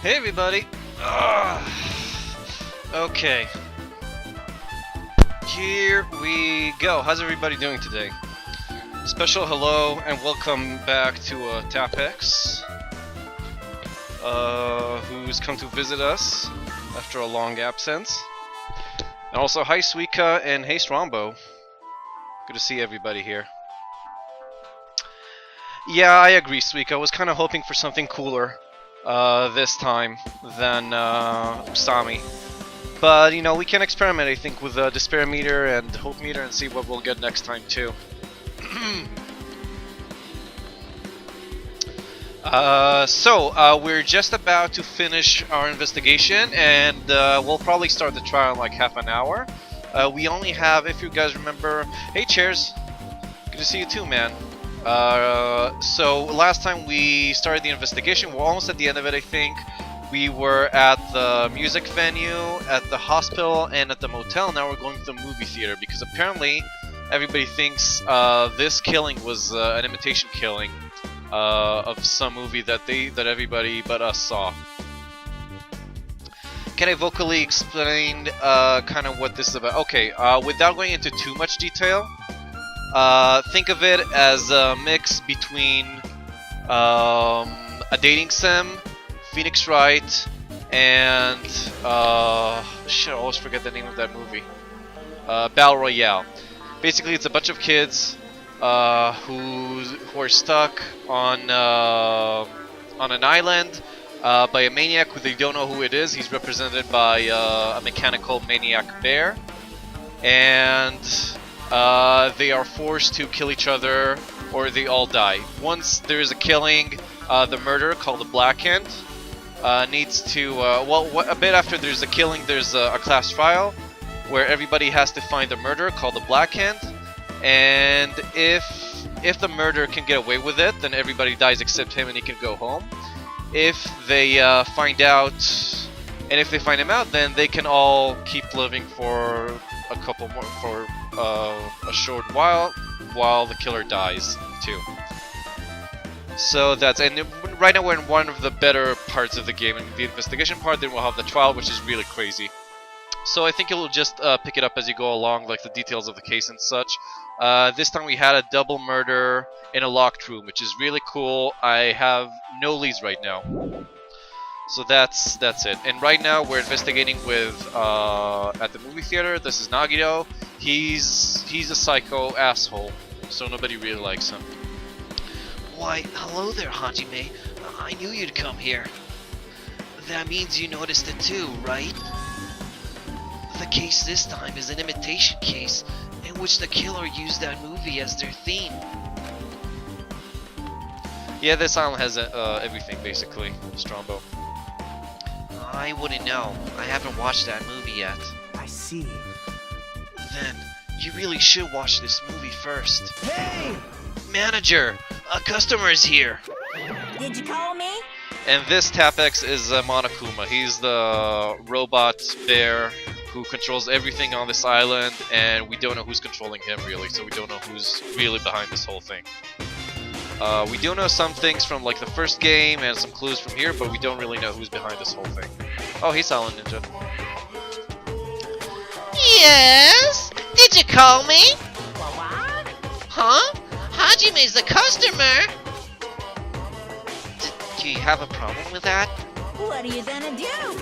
Hey everybody! Ugh. Okay. Here we go. How's everybody doing today? Special hello and welcome back to Tapex, who's come to visit us after a long absence. And also hi Suika and hey Strombo. Good to see everybody here. Yeah, I agree, Suika. I was kind of hoping for something cooler this time than Usami. But, you know, we can experiment, I think, with the Despair Meter and Hope Meter and see what we'll get next time, too. We're just about to finish our investigation, and we'll probably start the trial in like half an hour. We only have, if you guys remember... Hey, Chairs! Good to see you too, man. So last time we started the investigation, we're almost at the end of it, I think. We were at the music venue, at the hospital, and at the motel. Now we're going to the movie theater because apparently everybody thinks this killing was an imitation killing of some movie that everybody but us saw. Can I vocally explain kind of what this is about? Okay, without going into too much detail. Think of it as a mix between a dating sim, Phoenix Wright, and shit, I always forget the name of that movie. Battle Royale. Basically, it's a bunch of kids who are stuck on an island by a maniac who they don't know who it is. He's represented by a mechanical maniac bear, and they are forced to kill each other or they all die. Once there is a killing, the murderer, called the Black Hand, needs to... a bit after there's a killing, there's a class trial where everybody has to find the murderer, called the Black Hand. And if the murderer can get away with it, then everybody dies except him and he can go home. If they find out... And if they find him out, then they can all keep living for a couple more... for a short while the killer dies too. So that's, and right now we're in one of the better parts of the game, in the investigation part. Then we'll have the trial, which is really crazy. So I think you'll just pick it up as you go along, like the details of the case and such. This time we had a double murder in a locked room, which is really cool. I have no leads right now. So that's it. And right now we're investigating with at the movie theater. This is Nagito. He's a psycho asshole, so nobody really likes him. Why, hello there, Hajime. I knew you'd come here. That means you noticed it too, right? The case this time is an imitation case in which the killer used that movie as their theme. Yeah, this island has everything basically, Strombo. I wouldn't know. I haven't watched that movie yet. I see. Then, you really should watch this movie first. Hey! Manager! A customer is here! Did you call me? And this Tapex is Monokuma. He's the robot bear who controls everything on this island, and we don't know who's controlling him really, so we don't know who's really behind this whole thing. We do know some things from like the first game and some clues from here, but we don't really know who's behind this whole thing. Oh, hey Silent Ninja. Yes? Did you call me? What? Huh? Hajime's the customer! Do you have a problem with that? What are you gonna do?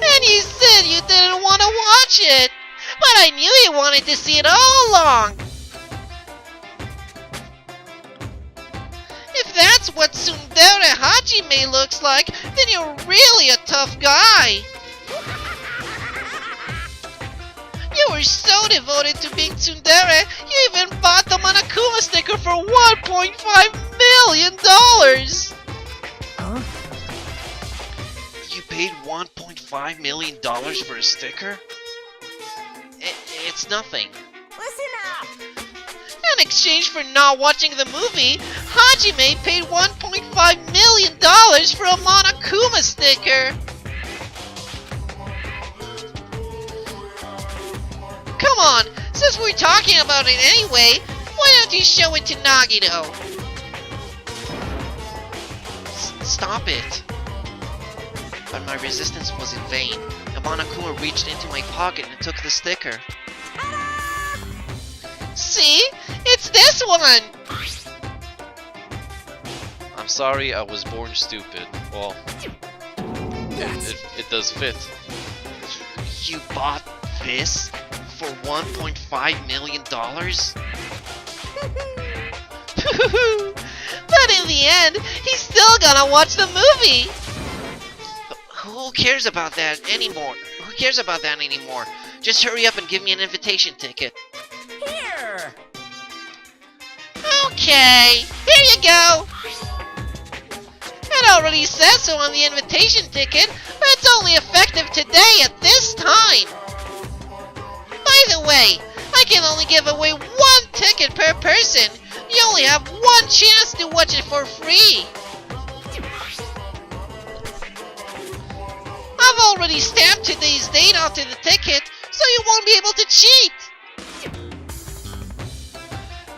And you said you didn't want to watch it! But I knew you wanted to see it all along! If that's what Tsundere Hajime looks like, then you're really a tough guy! You were so devoted to being Tsundere, you even bought the Monokuma sticker for $1.5 million! Huh? You paid $1.5 million for a sticker? It's nothing. Listen up! In exchange for not watching the movie, Hajime paid $1.5 million for a Monokuma sticker! Come on, since we're talking about it anyway, why don't you show it to Nagito? Stop it. but my resistance was in vain. And Monokuma reached into my pocket and took the sticker. See? It's this one! I'm sorry, I was born stupid. Well, it does fit. You bought this for $1.5 million? But in the end, he's still gonna watch the movie! Who cares about that anymore? Who cares about that anymore? Just hurry up and give me an invitation ticket. Here! Okay, here you go! It already says so on the invitation ticket, but it's only effective today at this time! By the way, I can only give away one ticket per person! You only have one chance to watch it for free! I've already stamped today's date onto the ticket, so you won't be able to cheat!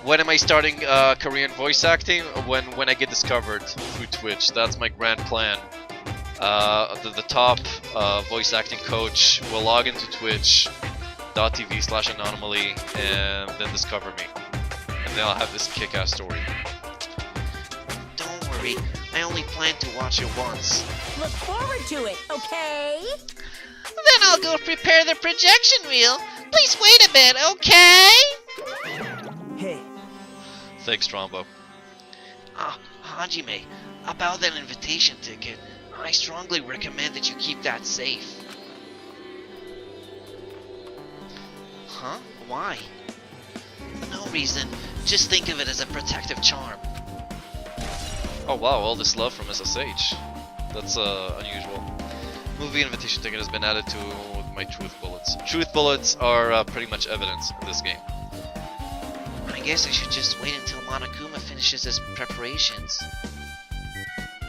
When am I starting Korean voice acting? When I get discovered through Twitch. That's my grand plan. The top voice acting coach will log into twitch.tv/anomaly and then discover me. And then I'll have this kick-ass story. Don't worry, I only plan to watch it once. Look forward to it, okay? Then I'll go prepare the projection reel. Please wait a bit, okay? Hey, Thanks, Trombo. Hajime, about that invitation ticket, I strongly recommend that you keep that safe. Huh? Why? No reason. Just think of it as a protective charm. Oh wow, all this love from SSH. That's unusual. Movie invitation ticket has been added to my truth bullets. Truth bullets are pretty much evidence in this game. I guess I should just wait until Monokuma finishes his preparations.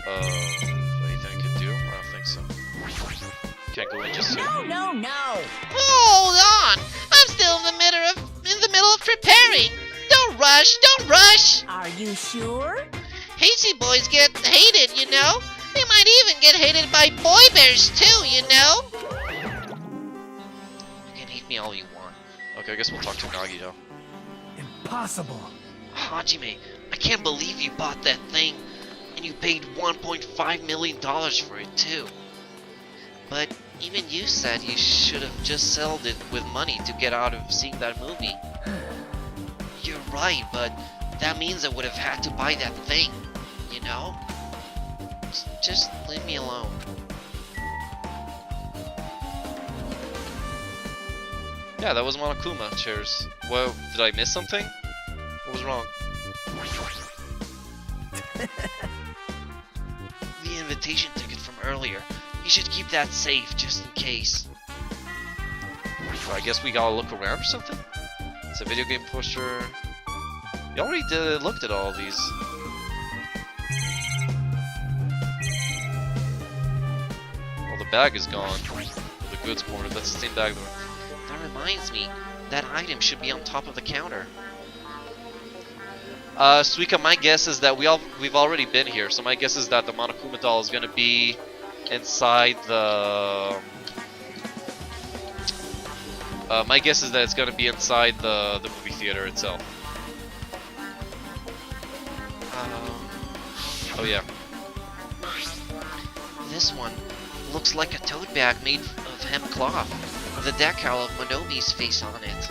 Anything I can do? I don't think so. Can't go in just yet. No, no! Hold on! I'm still in the middle of preparing! Don't rush! Don't rush! Are you sure? Hasty boys get hated, you know? They might even get hated by boy bears too, you know? You can hate me all you want. Okay, I guess we'll talk to Nagito. impossible. Hajime, I can't believe you bought that thing, and you paid $1.5 million for it too. But even you said you should have just sold it with money to get out of seeing that movie. You're right, but that means I would have had to buy that thing, you know? Just leave me alone. Yeah, that was Monokuma. Cheers. Well, did I miss something? What was wrong? The invitation ticket from earlier. You should keep that safe, just in case. Well, I guess we gotta look around or something? It's a video game poster. You already looked at all of these. Well, the bag is gone. The goods corner. That's the same bag that... That reminds me, that item should be on top of the counter. Suika, my guess is that we've already been here, so my guess is that the Monokuma doll is gonna be inside the... my guess is that it's gonna be inside the movie theater itself. Oh yeah. This one looks like a tote bag made of hemp cloth, with the decal of Monomi's face on it.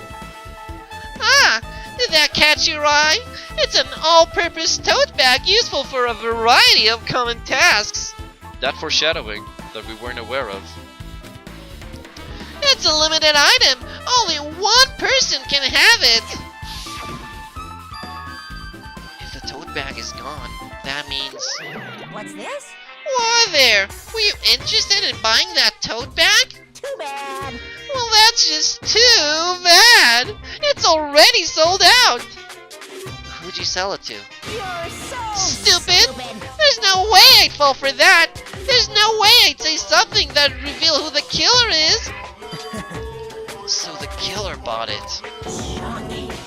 Ah! Did that catch your eye? It's an all-purpose tote bag useful for a variety of common tasks. That foreshadowing that we weren't aware of. It's a limited item. Only one person can have it. If the tote bag is gone, that means... What's this? Why there? Were you interested in buying that tote bag? Too bad. Well, that's just too bad. It's already sold out. Who'd you sell it to? You're so Stupid. There's no way I'd fall for that. There's no way I'd say something that'd reveal who the killer is. So the killer bought it.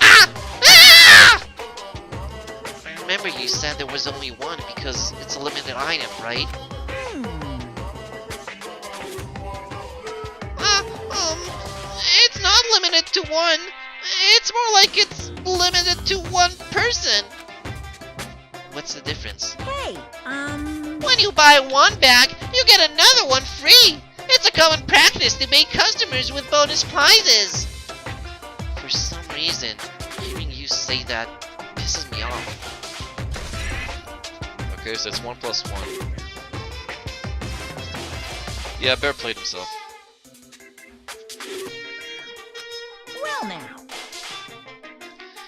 Ah! Ah! I remember you said there was only one because it's a limited item, right? one. It's more like it's limited to one person. What's the difference? Hey, When you buy one bag, you get another one free. It's a common practice to bait customers with bonus prizes. For some reason, hearing you say that pisses me off. Okay, so it's 1 plus 1. Yeah, Bear played himself. well now.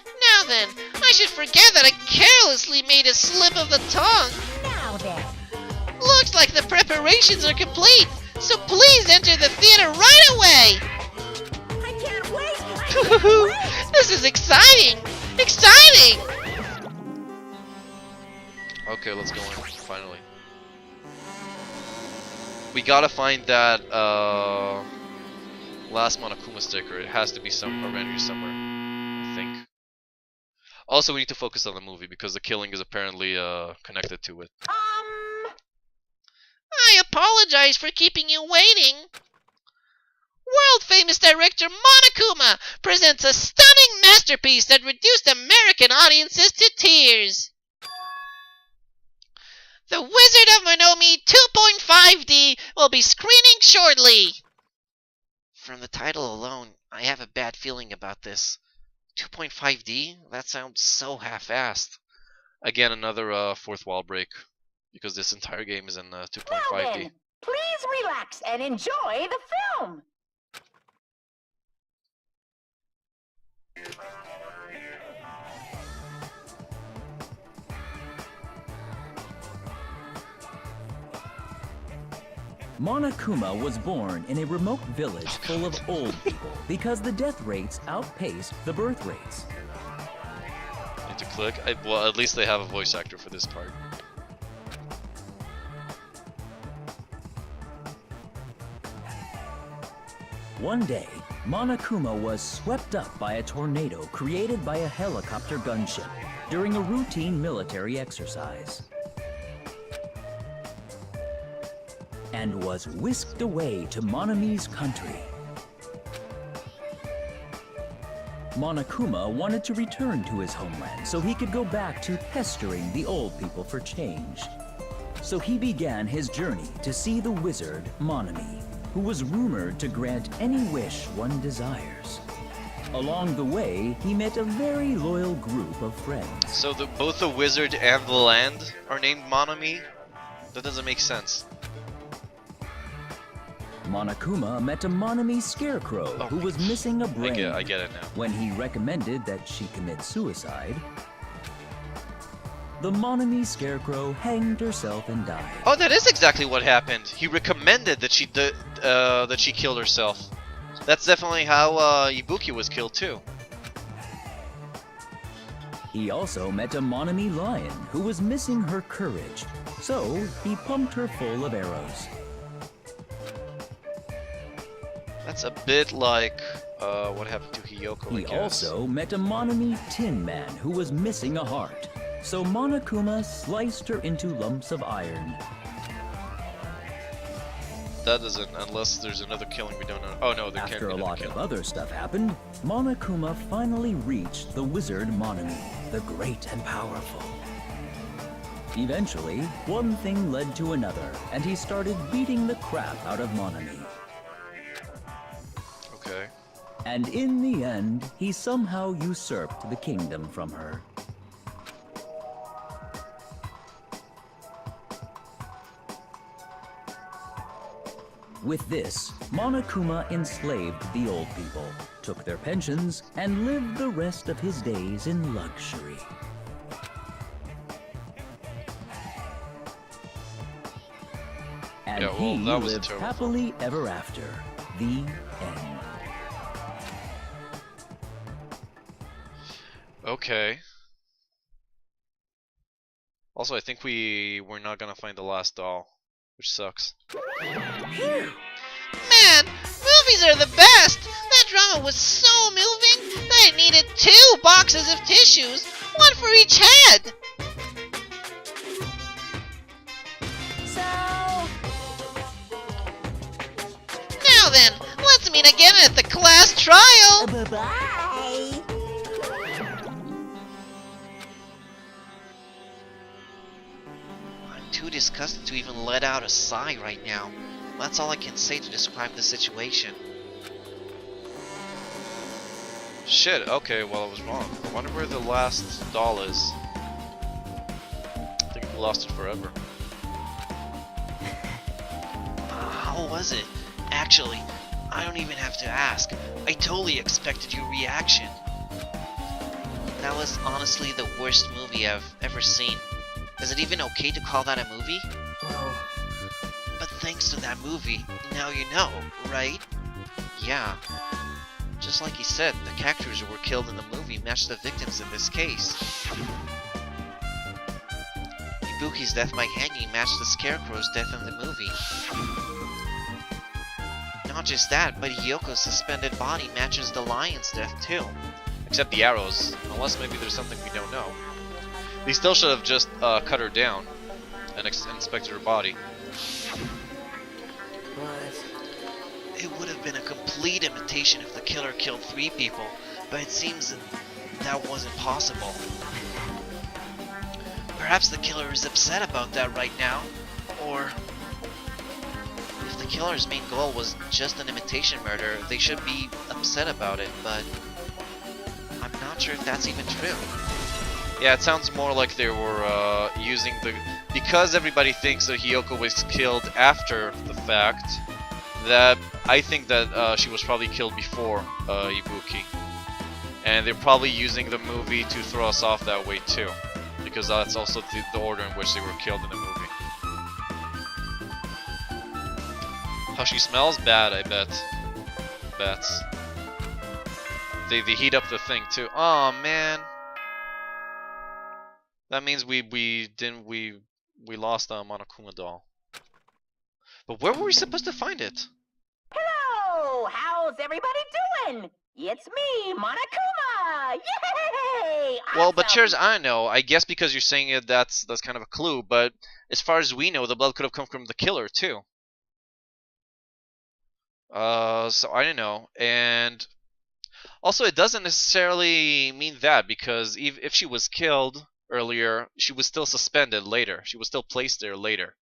Now then, I should forget that I carelessly made a slip of the tongue. Now then. Looks like the preparations are complete, so please enter the theater right away. I can't wait. I can't wait. This is exciting! Exciting! Okay, let's go in, finally. We gotta find that, last Monokuma sticker. It has to be around here somewhere, I think. Also, we need to focus on the movie, because the killing is apparently, connected to it. I apologize for keeping you waiting. World-famous director Monokuma presents a stunning masterpiece that reduced American audiences to tears. The Wizard of Monomi 2.5D will be screening shortly. From the title alone, I have a bad feeling about this. 2.5D? That sounds so half-assed. Again, another, fourth wall break. Because this entire game is in, 2.5D. Well then, please relax and enjoy the film. Monokuma was born in a remote village full of old people because the death rates outpaced the birth rates. Need to click? Well, at least they have a voice actor for this part. One day, Monokuma was swept up by a tornado created by a helicopter gunship during a routine military exercise, and was whisked away to Monomi's country. Monokuma wanted to return to his homeland so he could go back to pestering the old people for change. So he began his journey to see the wizard Monomi, who was rumored to grant any wish one desires. Along the way, he met a very loyal group of friends. So both the wizard and the land are named Monomi? That doesn't make sense. Monokuma met a Monomi scarecrow who was missing a brain. I get it now. When he recommended that she commit suicide, the Monomi scarecrow hanged herself and died. Oh, that is exactly what happened. He recommended that she killed herself. That's definitely how Ibuki was killed too. He also met a Monomi lion who was missing her courage, so he pumped her full of arrows. That's a bit like what happened to Hiyoko, I He guess. also met a Monomi tin man who was missing a heart, so Monokuma sliced her into lumps of iron. That doesn't, unless there's another killing we don't know. Oh no, there can't After be a another lot killing. of other stuff happened, Monokuma finally reached the wizard Monomi, the great and powerful. Eventually, one thing led to another, and he started beating the crap out of Monomi. Okay. And in the end, he somehow usurped the kingdom from her. With this, Monokuma enslaved the old people, took their pensions, and lived the rest of his days in luxury. And Yeah, well, he that was a lived terrible happily ever after. The end. Okay. Also, I think we're not gonna find the last doll, which sucks. Man, movies are the best! That drama was so moving that it needed 2 boxes of tissues, one for each head! So, Now then, let's meet again at the Class trial! Bye-bye. I'm too disgusted to even let out a sigh right now. That's all I can say to describe the situation. Shit, okay, well I was wrong. I wonder where the last doll is. I think we lost it forever. How was it? Actually, I don't even have to ask. I totally expected your reaction. That was honestly the worst movie I've ever seen. Is it even okay to call that a movie? Well, But thanks to that movie, now you know, right? Yeah. Just like he said, the characters who were killed in the movie match the victims in this case. Ibuki's death by hanging matched the Scarecrow's death in the movie. Not just that, but Hyoko's suspended body matches the lion's death too. Except the arrows, unless maybe there's something we don't know. They still should have just cut her down and inspected her body. but It would have been a complete imitation if the killer killed 3 people, but it seems that wasn't possible. Perhaps the killer is upset about that right now, or if the killer's main goal was just an imitation murder, they should be upset about it, but I'm not sure if that's even true. Yeah, it sounds more like they were using the... Because everybody thinks that Hyoko was killed after the fact, that I think that she was probably killed before Ibuki. And they're probably using the movie to throw us off that way too. Because that's also the order in which they were killed in the movie. How she smells? Bad, I bet. Bets. They heat up the thing too. Oh man. That means we lost Monokuma doll. But where were we supposed to find it? Hello! How's everybody doing? It's me, Monokuma! Yay! Well, but Awesome. cheers, I don't know. I guess because you're saying it, that's kind of a clue. But as far as we know, the blood could have come from the killer too. So I don't know. And also, it doesn't necessarily mean that, because if she was killed earlier, she was still suspended later. She was still placed there later.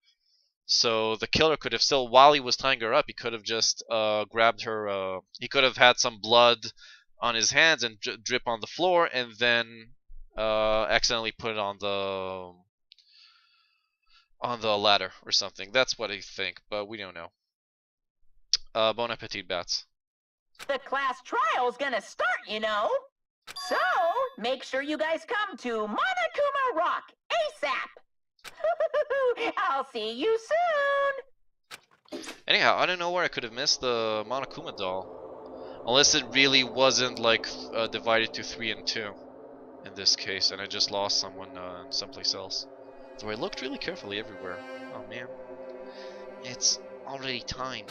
So the killer could have still, while he was tying her up, he could have just grabbed her. He could have had some blood on his hands and drip on the floor, and then accidentally put it on the ladder or something. That's what I think, but we don't know. Bon appetit, bats. The class trial's gonna start, you know. So, make sure you guys come to Monokuma Rock ASAP. I'll see you soon. Anyhow, I don't know where I could have missed the Monokuma doll. Unless it really wasn't like divided to 3 and 2 in this case, and I just lost someone someplace else. Though I looked really carefully everywhere. Oh man. It's already time.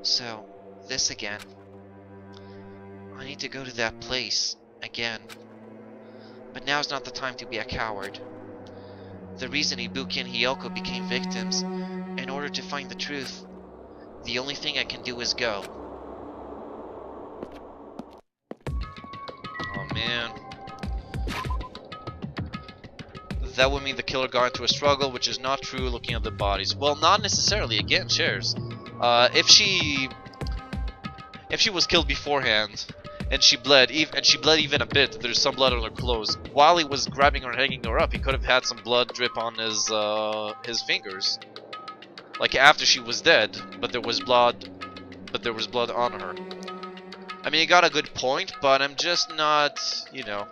So, this again. I need to go to that place again. But now's not the time to be a coward. The reason Ibuki and Hyoko became victims, in order to find the truth, the only thing I can do is go. Oh man. That would mean the killer got into a struggle, which is not true looking at the bodies. Well, not necessarily. Again, shares. If she was killed beforehand, and she bled even a bit, there's some blood on her clothes. While he was grabbing her, hanging her up, he could have had some blood drip on his fingers, like after she was dead. But there was blood on her. I mean, you got a good point, but I'm just not, you know.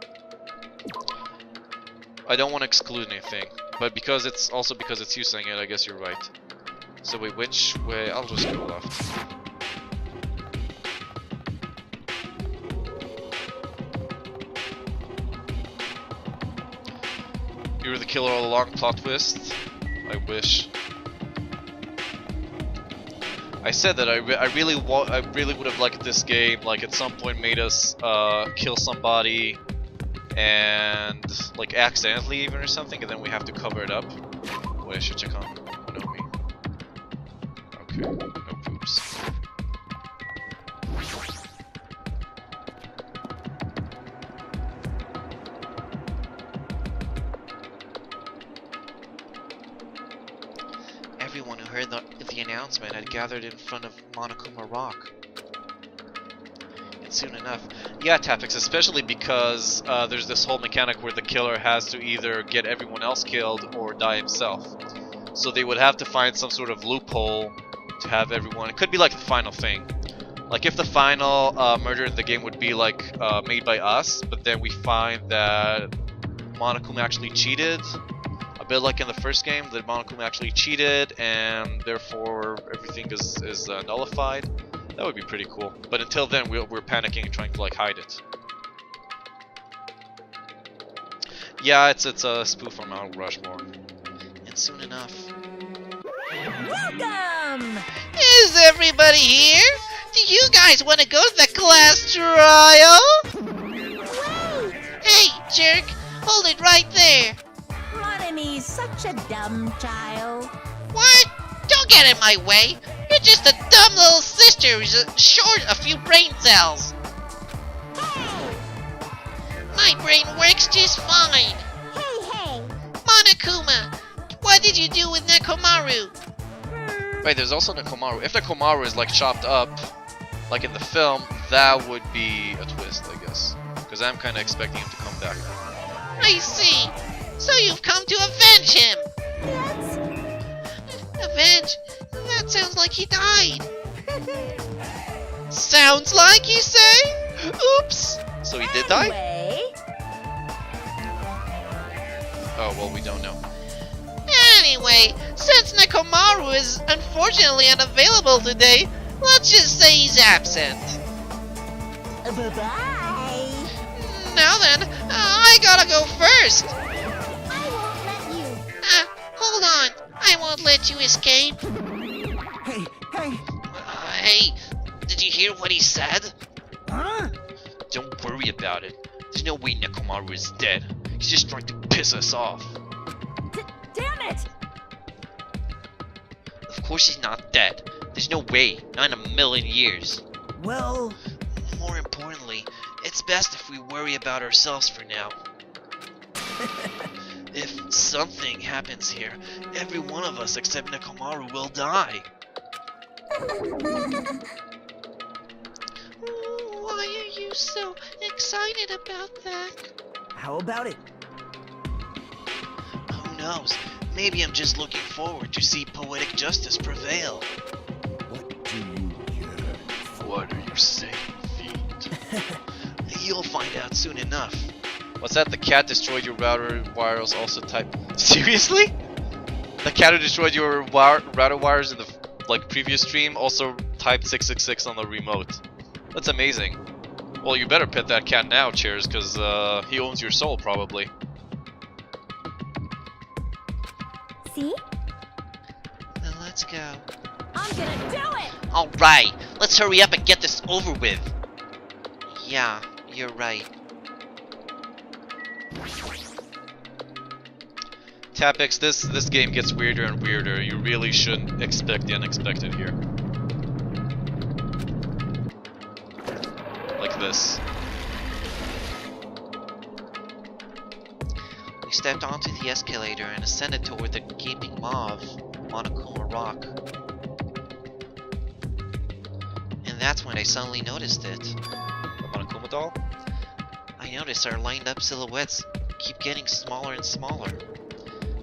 I don't want to exclude anything, but because it's you saying it, I guess you're right. So wait, which way? I'll just go left. You were the killer all along, plot twist? I wish. I said that I really would have liked this game, like at some point made us kill somebody and like accidentally even or something, and then we have to cover it up. Wait, I should check on Nomi. Okay, no poops. the announcement had gathered in front of Monokuma Rock. And soon enough, yeah, Tapix, especially because there's this whole mechanic where the killer has to either get everyone else killed or die himself. So they would have to find some sort of loophole to have everyone. It could be like the final thing. Like if the final murder in the game would be like made by us, but then we find that Monokuma actually cheated. A bit like in the first game, that Monokuma actually cheated, and therefore everything is nullified. That would be pretty cool. But until then, we're panicking and trying to like hide it. Yeah, it's a spoof on Mount Rushmore. And soon enough... Welcome! Is everybody here? Do you guys want to go to the class trial? Wait! Hey, jerk! Hold it right there! Monomi's such a dumb child. What? Don't get in my way! You're just a dumb little sister who's short a few brain cells! My brain works just fine! Hey! Monokuma, what did you do with Nekomaru? Wait, there's also Nekomaru. If Nekomaru is like chopped up, like in the film, that would be a twist, I guess. Because I'm kind of expecting him to come back. I see! So you've come to avenge him! Avenge? That sounds like he died! Sounds like, you say? Oops! So he did die? Anyway, Oh, well, we don't know. Anyway, since Nekomaru is unfortunately unavailable today, let's just say he's absent. bye-bye. Now then, I gotta go first! I won't let you. Hold on. I won't let you escape. Hey, hey! Hey, did you hear what he said? Huh? Don't worry about it. There's no way Nekomaru is dead. He's just trying to piss us off. Damn it! Of course he's not dead. There's no way. Not in a million years. Well, More importantly, it's best if we worry about ourselves for now. If something happens here, every one of us except Nekomaru will die. Why are you so excited about that? how about it? Who knows? Maybe I'm just looking forward to see poetic justice prevail. What do you hear? What are you saying, feet? You'll find out soon enough. What's that? The cat destroyed your router wires also type... Seriously? The cat who destroyed your router wires in the previous stream also typed 666 on the remote. That's amazing. Well, you better pet that cat now, Cheers, because he owns your soul, probably. See? Then let's go. I'm gonna do it! Alright, let's hurry up and get this over with. Yeah, you're right. Tapix, this game gets weirder and weirder. You really shouldn't expect the unexpected here. Like this. We stepped onto the escalator and ascended toward the gaping maw of Monokuma Rock. And that's when I suddenly noticed it. The Monokuma doll? I noticed our lined up silhouettes keep getting smaller and smaller.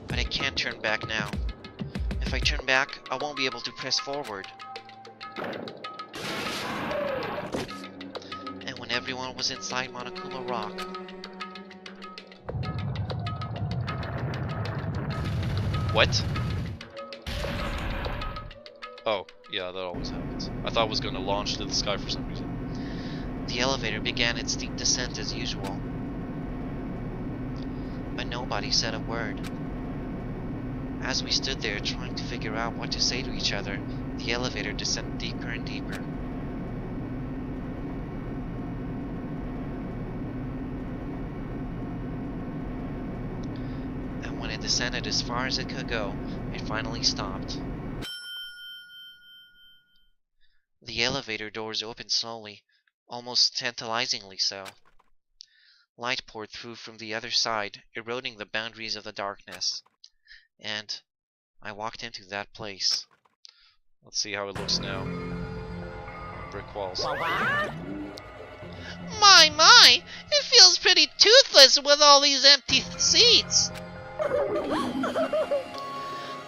But I can't turn back now. If I turn back, I won't be able to press forward. And when everyone was inside Monokuma Rock, What? Oh, yeah, that always happens. I thought it was going to launch to the sky for some reason. the elevator began its steep descent as usual. But nobody said a word. As we stood there trying to figure out what to say to each other, the elevator descended deeper and deeper. And when it descended as far as it could go, it finally stopped. The elevator doors opened slowly, almost tantalizingly so. Light poured through from the other side, eroding the boundaries of the darkness. And I walked into that place. Let's see how it looks now. Brick walls. My, it feels pretty toothless with all these empty seats.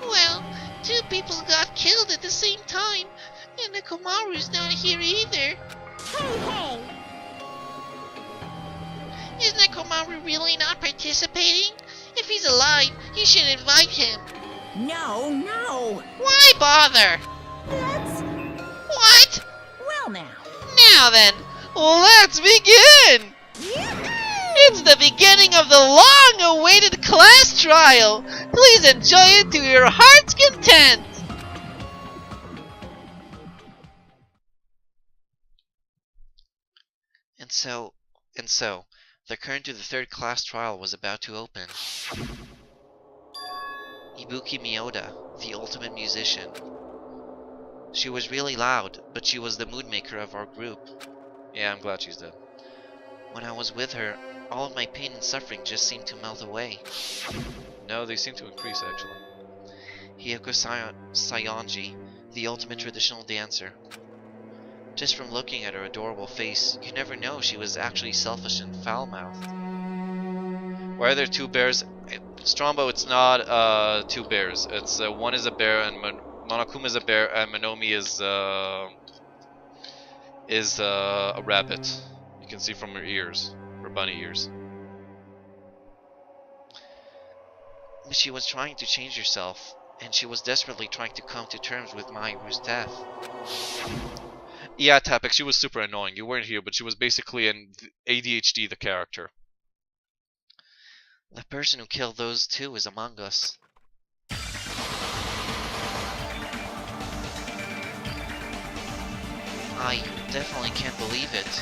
Well, 2 people got killed at the same time, and the Komaru's not here either. Hey! Is Nekomaru really not participating? If he's alive, you should invite him. No! Why bother? That's... What? Well now. Now then, let's begin! It's the beginning of the long-awaited class trial. Please enjoy it to your heart's content. And so, the curtain to the 3rd class trial was about to open. Ibuki Miyoda, the ultimate musician. She was really loud, but she was the mood maker of our group. Yeah, I'm glad she's dead. When I was with her, all of my pain and suffering just seemed to melt away. No, they seem to increase actually. Hiyoko Sayonji, the ultimate traditional dancer. Just from looking at her adorable face, you never know she was actually selfish and foul-mouthed. Why are there 2 bears? Strombo, it's not 2 bears. It's one is a bear and Monokuma is a bear and Monomi is a rabbit. You can see from her ears, her bunny ears. She was trying to change herself, and she was desperately trying to come to terms with Mayu's death. Yeah, Tapek, she was super annoying. You weren't here, but she was basically an ADHD, the character. The person who killed those 2 is among us. I definitely can't believe it.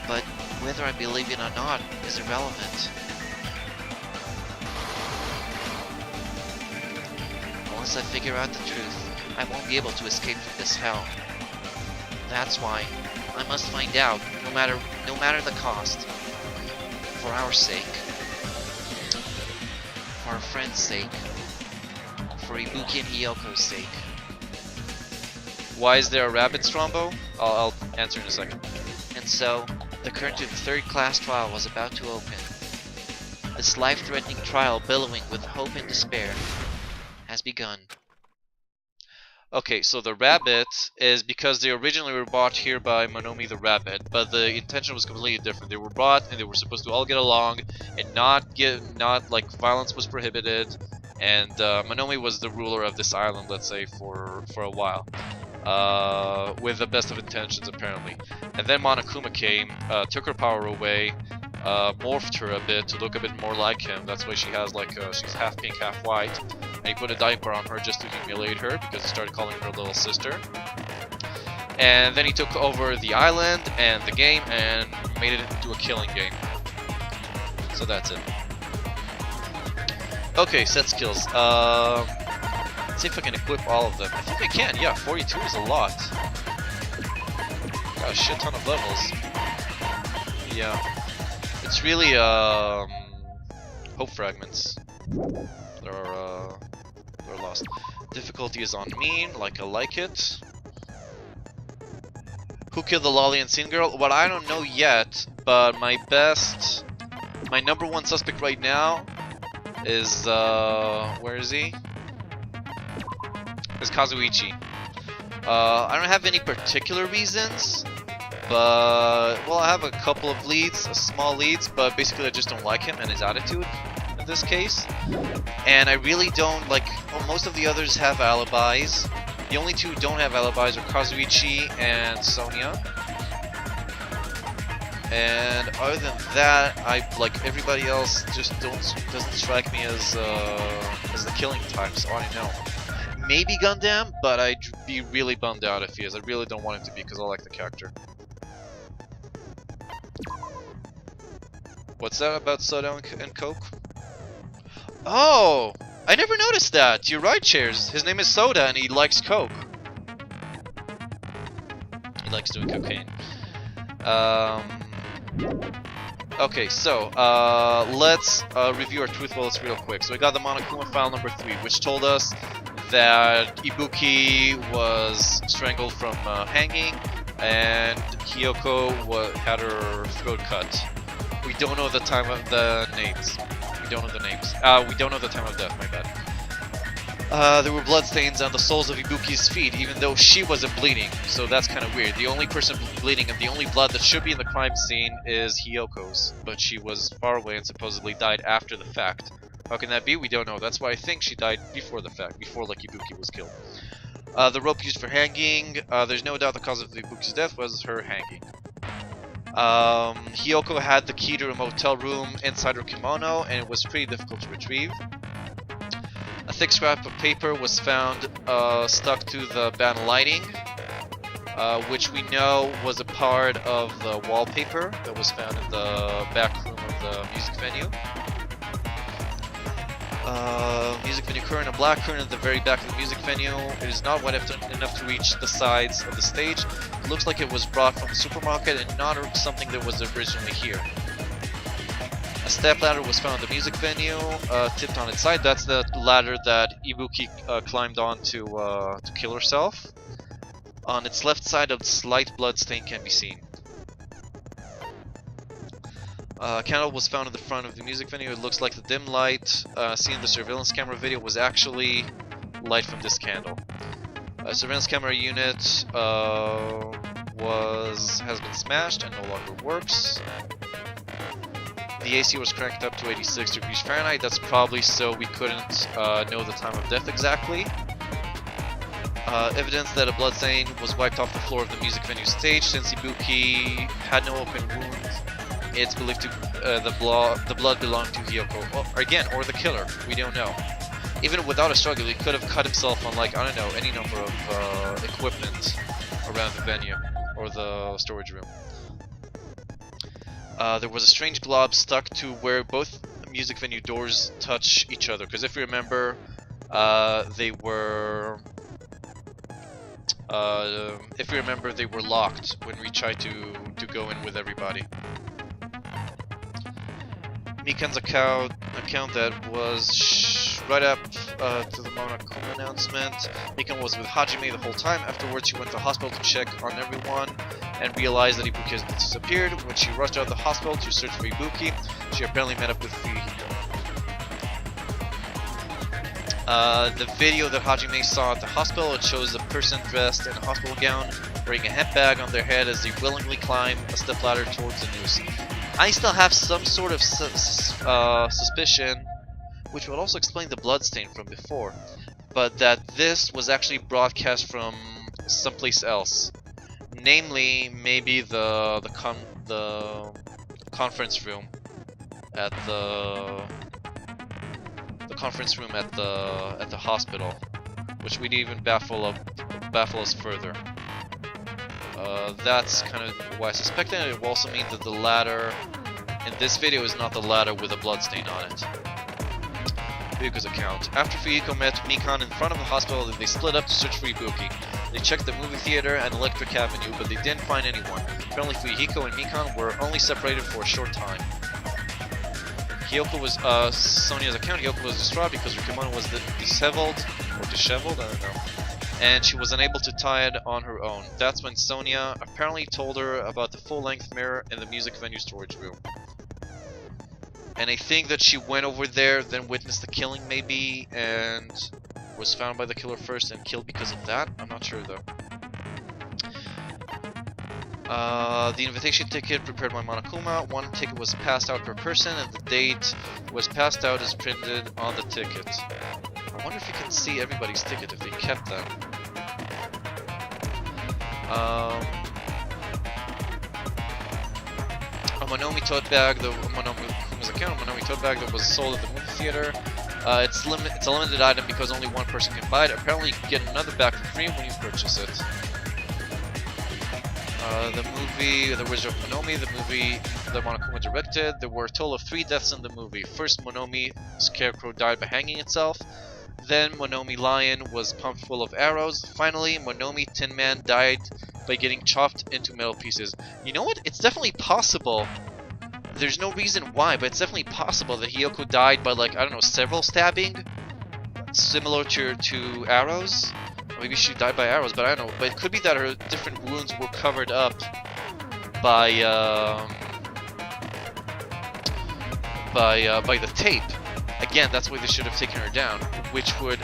But whether I believe it or not is irrelevant. Once I figure out the truth, I won't be able to escape from this hell. That's why I must find out, no matter the cost. For our sake. For our friend's sake. For Ibuki and Hiyoko's sake. Why is there a rabbit, Strombo? I'll answer in a second. And so, the curtain to the 3rd class trial was about to open. This life-threatening trial, billowing with hope and despair, has begun. Okay, so the rabbit is because they originally were brought here by Monomi the rabbit, but the intention was completely different. They were brought and they were supposed to all get along and not like violence was prohibited, and Monomi was the ruler of this island, let's say, for a while. With the best of intentions apparently. And then Monokuma came, took her power away, morphed her a bit to look a bit more like him. That's why she has like she's half pink, half white. And he put a diaper on her just to humiliate her because he started calling her little sister. And then he took over the island and the game and made it into a killing game. So that's it. Okay, set skills. Let's see if I can equip all of them. I think I can, yeah, 42 is a lot. Got a shit ton of levels. Yeah. It's really, hope fragments. They're lost. Difficulty is on mean, like I like it. Who killed the Lolly and Scene Girl? Well, I don't know yet, but my number 1 suspect right now is, where is he? Is Kazuichi. I don't have any particular reasons, but, well, I have a couple of leads, small leads, but basically I just don't like him and his attitude in this case. And I really don't, like, well, most of the others have alibis. The only 2 who don't have alibis are Kazuichi and Sonia. And other than that, like everybody else just doesn't strike me as the killing type, so I don't know. Maybe Gundam, but I'd be really bummed out if he is. I really don't want him to be because I like the character. What's that about soda and Coke? Oh! I never noticed that! You're right, Chairs. His name is Soda and he likes Coke. He likes doing cocaine. Okay, so let's review our truth bullets real quick. So we got the Monokuma file number 3, which told us that Ibuki was strangled from hanging, and Hiyoko had her throat cut. We don't know the time of the names. We don't know the names. We don't know the time of death, my bad. There were bloodstains on the soles of Ibuki's feet, even though she wasn't bleeding, so that's kind of weird. The only person bleeding and the only blood that should be in the crime scene is Hiyoko's, but she was far away and supposedly died after the fact. How can that be? We don't know. That's why I think she died before the fact, before like Ibuki was killed. The rope used for hanging, there's no doubt the cause of Ibuki's death was her hanging. Hiyoko had the key to a motel room inside her kimono, and it was pretty difficult to retrieve. A thick scrap of paper was found stuck to the band lighting, which we know was a part of the wallpaper that was found in the back room of the music venue. Music venue curtain, a black curtain at the very back of the music venue. It is not wide enough to reach the sides of the stage. It looks like it was brought from the supermarket and not something that was originally here. A stepladder was found in the music venue, tipped on its side. That's the ladder that Ibuki climbed on to kill herself. On its left side, a slight blood stain can be seen. A candle was found in the front of the music venue. It looks like the dim light seen in the surveillance camera video was actually light from this candle. A surveillance camera unit has been smashed and no longer works. The AC was cranked up to 86 degrees Fahrenheit. That's probably so we couldn't know the time of death exactly. Evidence that a bloodstain was wiped off the floor of the music venue stage. Since Ibuki had no open wounds, it's believed the blood belonged to Hiyoko, or the killer. We don't know. Even without a struggle, he could have cut himself on, like, I don't know, any number of equipment around the venue or the storage room. There was a strange blob stuck to where both music venue doors touch each other. Because if you remember, they were locked when we tried to go in with everybody. Mikan's account that was right up to the Monokuma announcement. Mikan was with Hajime the whole time. Afterwards, she went to the hospital to check on everyone and realized that Ibuki has disappeared. When she rushed out of the hospital to search for Ibuki, she apparently met up with Fuyuhiko. The video that Hajime saw at the hospital, it shows a person dressed in a hospital gown wearing a handbag on their head as they willingly climb a stepladder towards the noose. I still have some sort of suspicion, which would also explain the bloodstain from before, but that this was actually broadcast from someplace else. Namely, maybe the conference room at the hospital, which would even baffle us further. That's kind of why I suspect it. It will also mean that the ladder in this video is not the ladder with a bloodstain on it. Fuyuko's account. After Fuyuhiko met Mikan in front of the hospital, they split up to search for Ibuki. They checked the movie theater and Electric Avenue, but they didn't find anyone. Apparently Fuyuhiko and Mikan were only separated for a short time. Hiyoko was, Sonia's account, Hiyoko was distraught because her kimono was disheveled, I don't know, and she was unable to tie it on her own. That's when Sonia apparently told her about the full-length mirror in the music venue storage room. And I think that she went over there, then witnessed the killing maybe, and was found by the killer first and killed because of that? I'm not sure though. The invitation ticket prepared by Monokuma. One ticket was passed out per person, and the date was passed out as printed on the ticket. I wonder if you can see everybody's ticket if they kept them. A Monomi tote bag, the Monomi's account, a Monomi tote bag that was sold at the movie theater. It's a limited item because only one person can buy it. Apparently, you can get another bag for free when you purchase it. The movie, The Wizard of Monomi, the movie that Monokuma directed, there were a total of 3 deaths in the movie. First, Monomi Scarecrow died by hanging itself. Then, Monomi Lion was pumped full of arrows. Finally, Monomi Tin Man died by getting chopped into metal pieces. You know what? It's definitely possible there's no reason why, but it's definitely possible that Hiyoko died by, like, I don't know, several stabbing, similar to arrows. Or maybe she died by arrows, but I don't know. But it could be that her different wounds were covered up by the tape. Again, that's why they should have taken her down, which would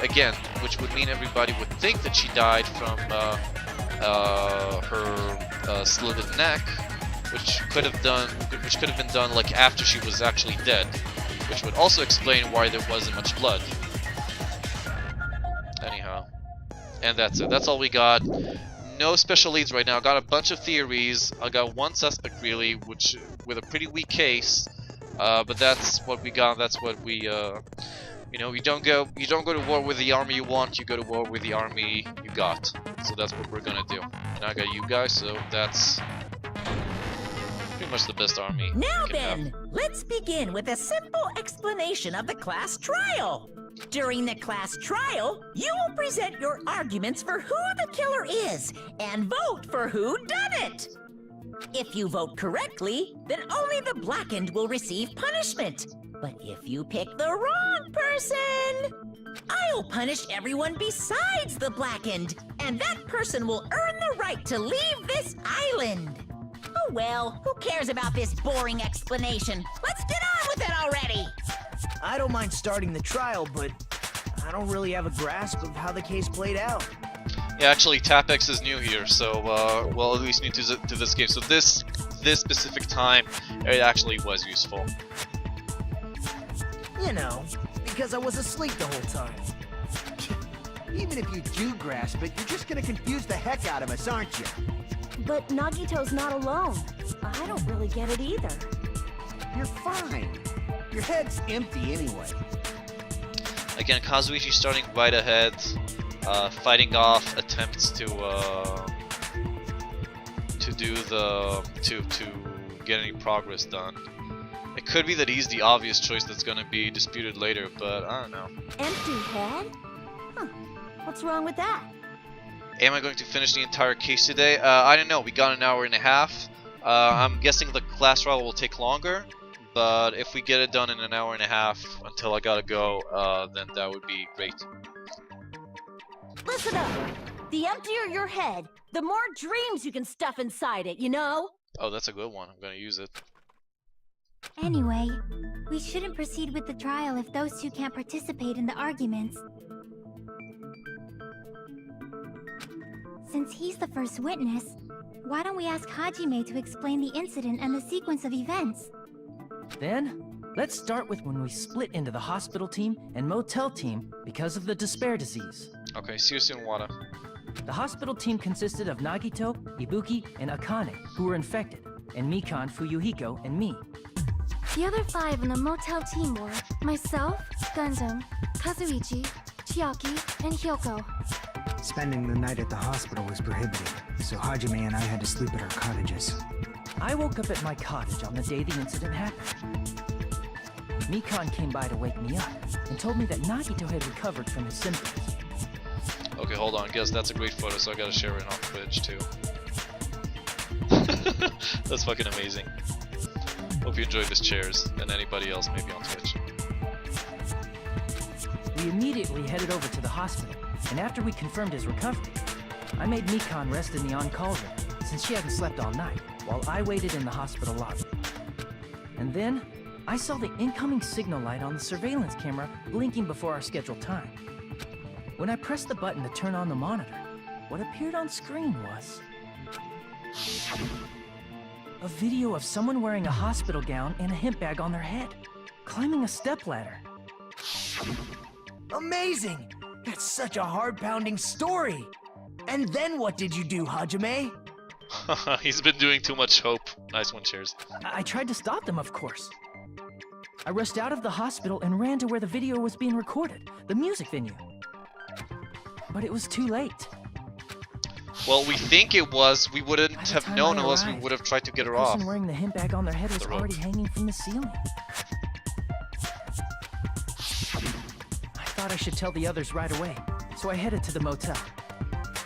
mean everybody would think that she died from her slitted neck, which could have been done like after she was actually dead, which would also explain why there wasn't much blood. Anyhow, and that's it. That's all we got. No special leads right now. Got a bunch of theories. I got one suspect really, which with a pretty weak case. But that's what we got. That's what we, you know, you don't go to war with the army you want. You go to war with the army you got. So that's what we're gonna do. And I got you guys, so that's pretty much the best army. Now we can then, let's begin with a simple explanation of the class trial. During the class trial, you will present your arguments for who the killer is and vote for who done it. If you vote correctly, then only the blackened will receive punishment. But if you pick the wrong person, I'll punish everyone besides the blackened, and that person will earn the right to leave this island. Oh well, who cares about this boring explanation? Let's get on with it already! I don't mind starting the trial, but I don't really have a grasp of how the case played out. Yeah, actually, Tapex is new here, so well, at least new to this game. So this specific time, it actually was useful. You know, because I was asleep the whole time. Even if you do grasp it, you're just gonna confuse the heck out of us, aren't you? But Nagito's not alone. I don't really get it either. You're fine. Your head's empty anyway. Again, Kazuichi starting right ahead, fighting off attempts to get any progress done. It could be that he's the obvious choice that's going to be disputed later, but I don't know. Empty head? Huh. What's wrong with that? Am I going to finish the entire case today? I don't know. We got an hour and a half. I'm guessing the class trial will take longer, but if we get it done in an hour and a half until I gotta go, then that would be great. Listen up. The emptier your head, the more dreams you can stuff inside it, you know? Oh, that's a good one. I'm gonna use it. Anyway, we shouldn't proceed with the trial if those two can't participate in the arguments. Since he's the first witness, why don't we ask Hajime to explain the incident and the sequence of events? Then, let's start with when we split into the hospital team and motel team because of the despair disease. Okay, see you soon, Wada. The hospital team consisted of Nagito, Ibuki, and Akane, who were infected, and Mikan, Fuyuhiko, and me. The other 5 on the motel team were myself, Gundam, Kazuichi, Chiaki, and Hyoko. Spending the night at the hospital was prohibited, so Hajime and I had to sleep at our cottages. I woke up at my cottage on the day the incident happened. Mikan came by to wake me up and told me that Nagito had recovered from his symptoms. Okay, hold on. Guess that's a great photo, so I gotta share it on Twitch too. That's fucking amazing. Hope you enjoyed this chairs, and anybody else maybe on Twitch. We immediately headed over to the hospital, and after we confirmed his recovery, I made Mikan rest in the on-call room, since she hadn't slept all night, while I waited in the hospital lobby. And then, I saw the incoming signal light on the surveillance camera blinking before our scheduled time. When I pressed the button to turn on the monitor, what appeared on screen was a video of someone wearing a hospital gown and a hemp bag on their head, climbing a stepladder. Amazing! That's such a heart-pounding story! And then what did you do, Hajime? He's been doing too much hope. Nice one, cheers. I tried to stop them, of course. I rushed out of the hospital and ran to where the video was being recorded, the music venue. But it was too late. Well, we think it was. We wouldn't By the have time known I unless we arrived, would have tried to get her The off. person wearing the hemp bag on their head was The rope. already hanging from the ceiling. I thought I should tell the others right away, so I headed to the motel.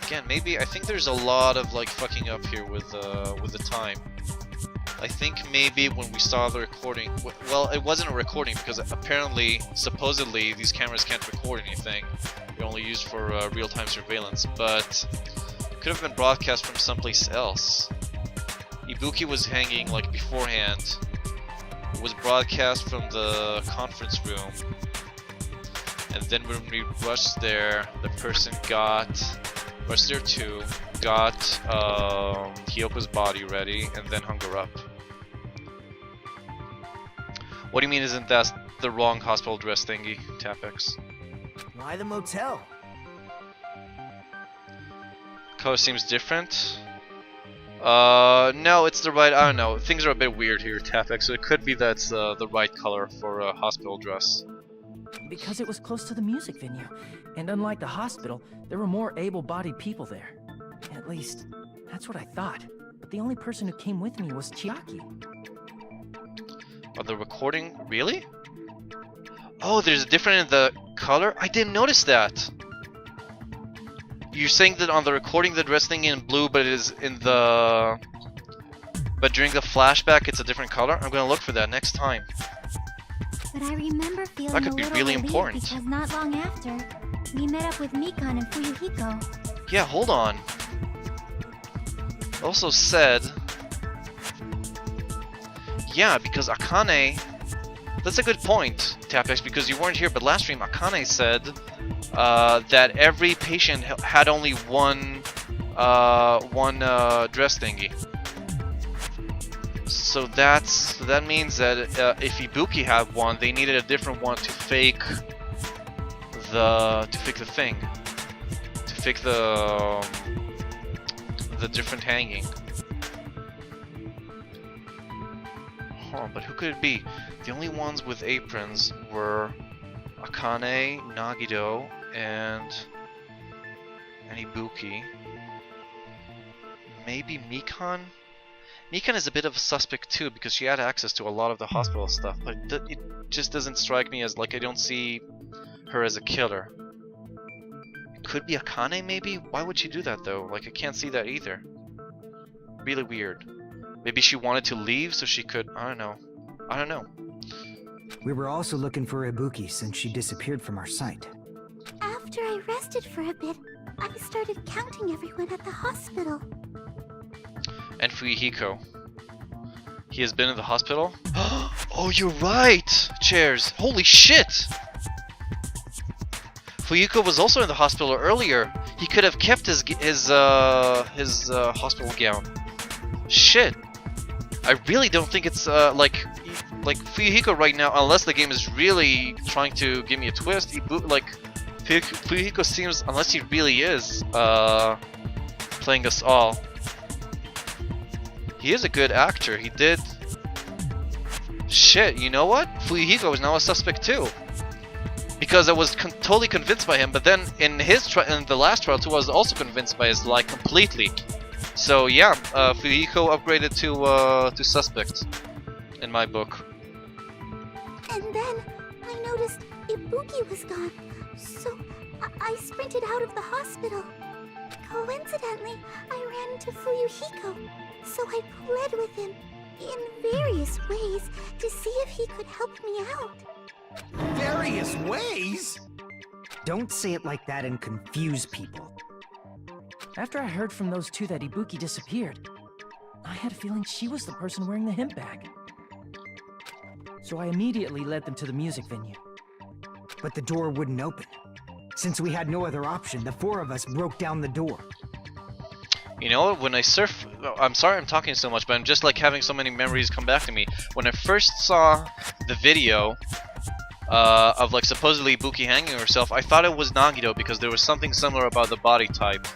Again, maybe I think there's a lot of like fucking up here with the time. I think maybe when we saw the recording, well, it wasn't a recording because apparently, supposedly, these cameras can't record anything. They're only used for real-time surveillance, but it could have been broadcast from someplace else. Ibuki was hanging like beforehand. It was broadcast from the conference room. And then when we rushed there, the person rushed there too, got Hyoko's body ready, and then hung her up. What do you mean isn't that the wrong hospital dress thingy, Tapex? Why the motel? Color seems different. No, it's the right, I don't know, things are a bit weird here, Tapex, so it could be that's the right color for a hospital dress. Because it was close to the music venue, and unlike the hospital, there were more able-bodied people there. At least, that's what I thought. But the only person who came with me was Chiaki. Oh, the recording, really? Oh, there's a difference in the color? I didn't notice that! You're saying that on the recording the dress thing in blue, but it is in the... But during the flashback it's a different color? I'm gonna look for that next time. But I remember feeling That could a be little really relieved important. because not long after, we met up with Mikan and Fuyuhiko. Yeah, hold on. It also said... Yeah, because Akane... That's a good point, Tapex, because you weren't here, but last stream Akane said that every patient had only one dress thingy. So that means that if Ibuki had one, they needed a different one to fake the thing, to fake the different hanging. Huh, but who could it be? The only ones with aprons were Akane, Nagito, and Ibuki. Maybe Mikan? Mikan is a bit of a suspect too because she had access to a lot of the hospital stuff, but it just doesn't strike me as like I don't see her as a killer. It could be Akane maybe? Why would she do that though? Like I can't see that either. Really weird. Maybe she wanted to leave so she could, I don't know. I don't know. We were also looking for Ibuki since she disappeared from our site. After I rested for a bit, I started counting everyone at the hospital. And Fuyuhiko. He has been in the hospital? Oh, you're right! Chairs. Holy shit! Fuyuhiko was also in the hospital earlier. He could have kept his hospital gown. Shit. I really don't think it's like Fuyuhiko right now, unless the game is really trying to give me a twist. Fuyuhiko seems, unless he really is playing us all. He is a good actor. He did. Shit, you know what? Fuyuhiko is now a suspect too. Because I was totally convinced by him, but then in the last trial too, I was also convinced by his lie completely. So yeah, Fuyuhiko upgraded to suspect in my book. And then I noticed Ibuki was gone, so I sprinted out of the hospital. Coincidentally, I ran into Fuyuhiko, so I pled with him in various ways to see if he could help me out. Various ways? Don't say it like that and confuse people. After I heard from those two that Ibuki disappeared, I had a feeling she was the person wearing the hemp bag. So I immediately led them to the music venue. But the door wouldn't open. Since we had no other option, the four of us broke down the door. You know, when I surf... I'm sorry I'm talking so much, but I'm just like having so many memories come back to me. When I first saw the video of like supposedly Ibuki hanging herself, I thought it was Nagito because there was something similar about the body type.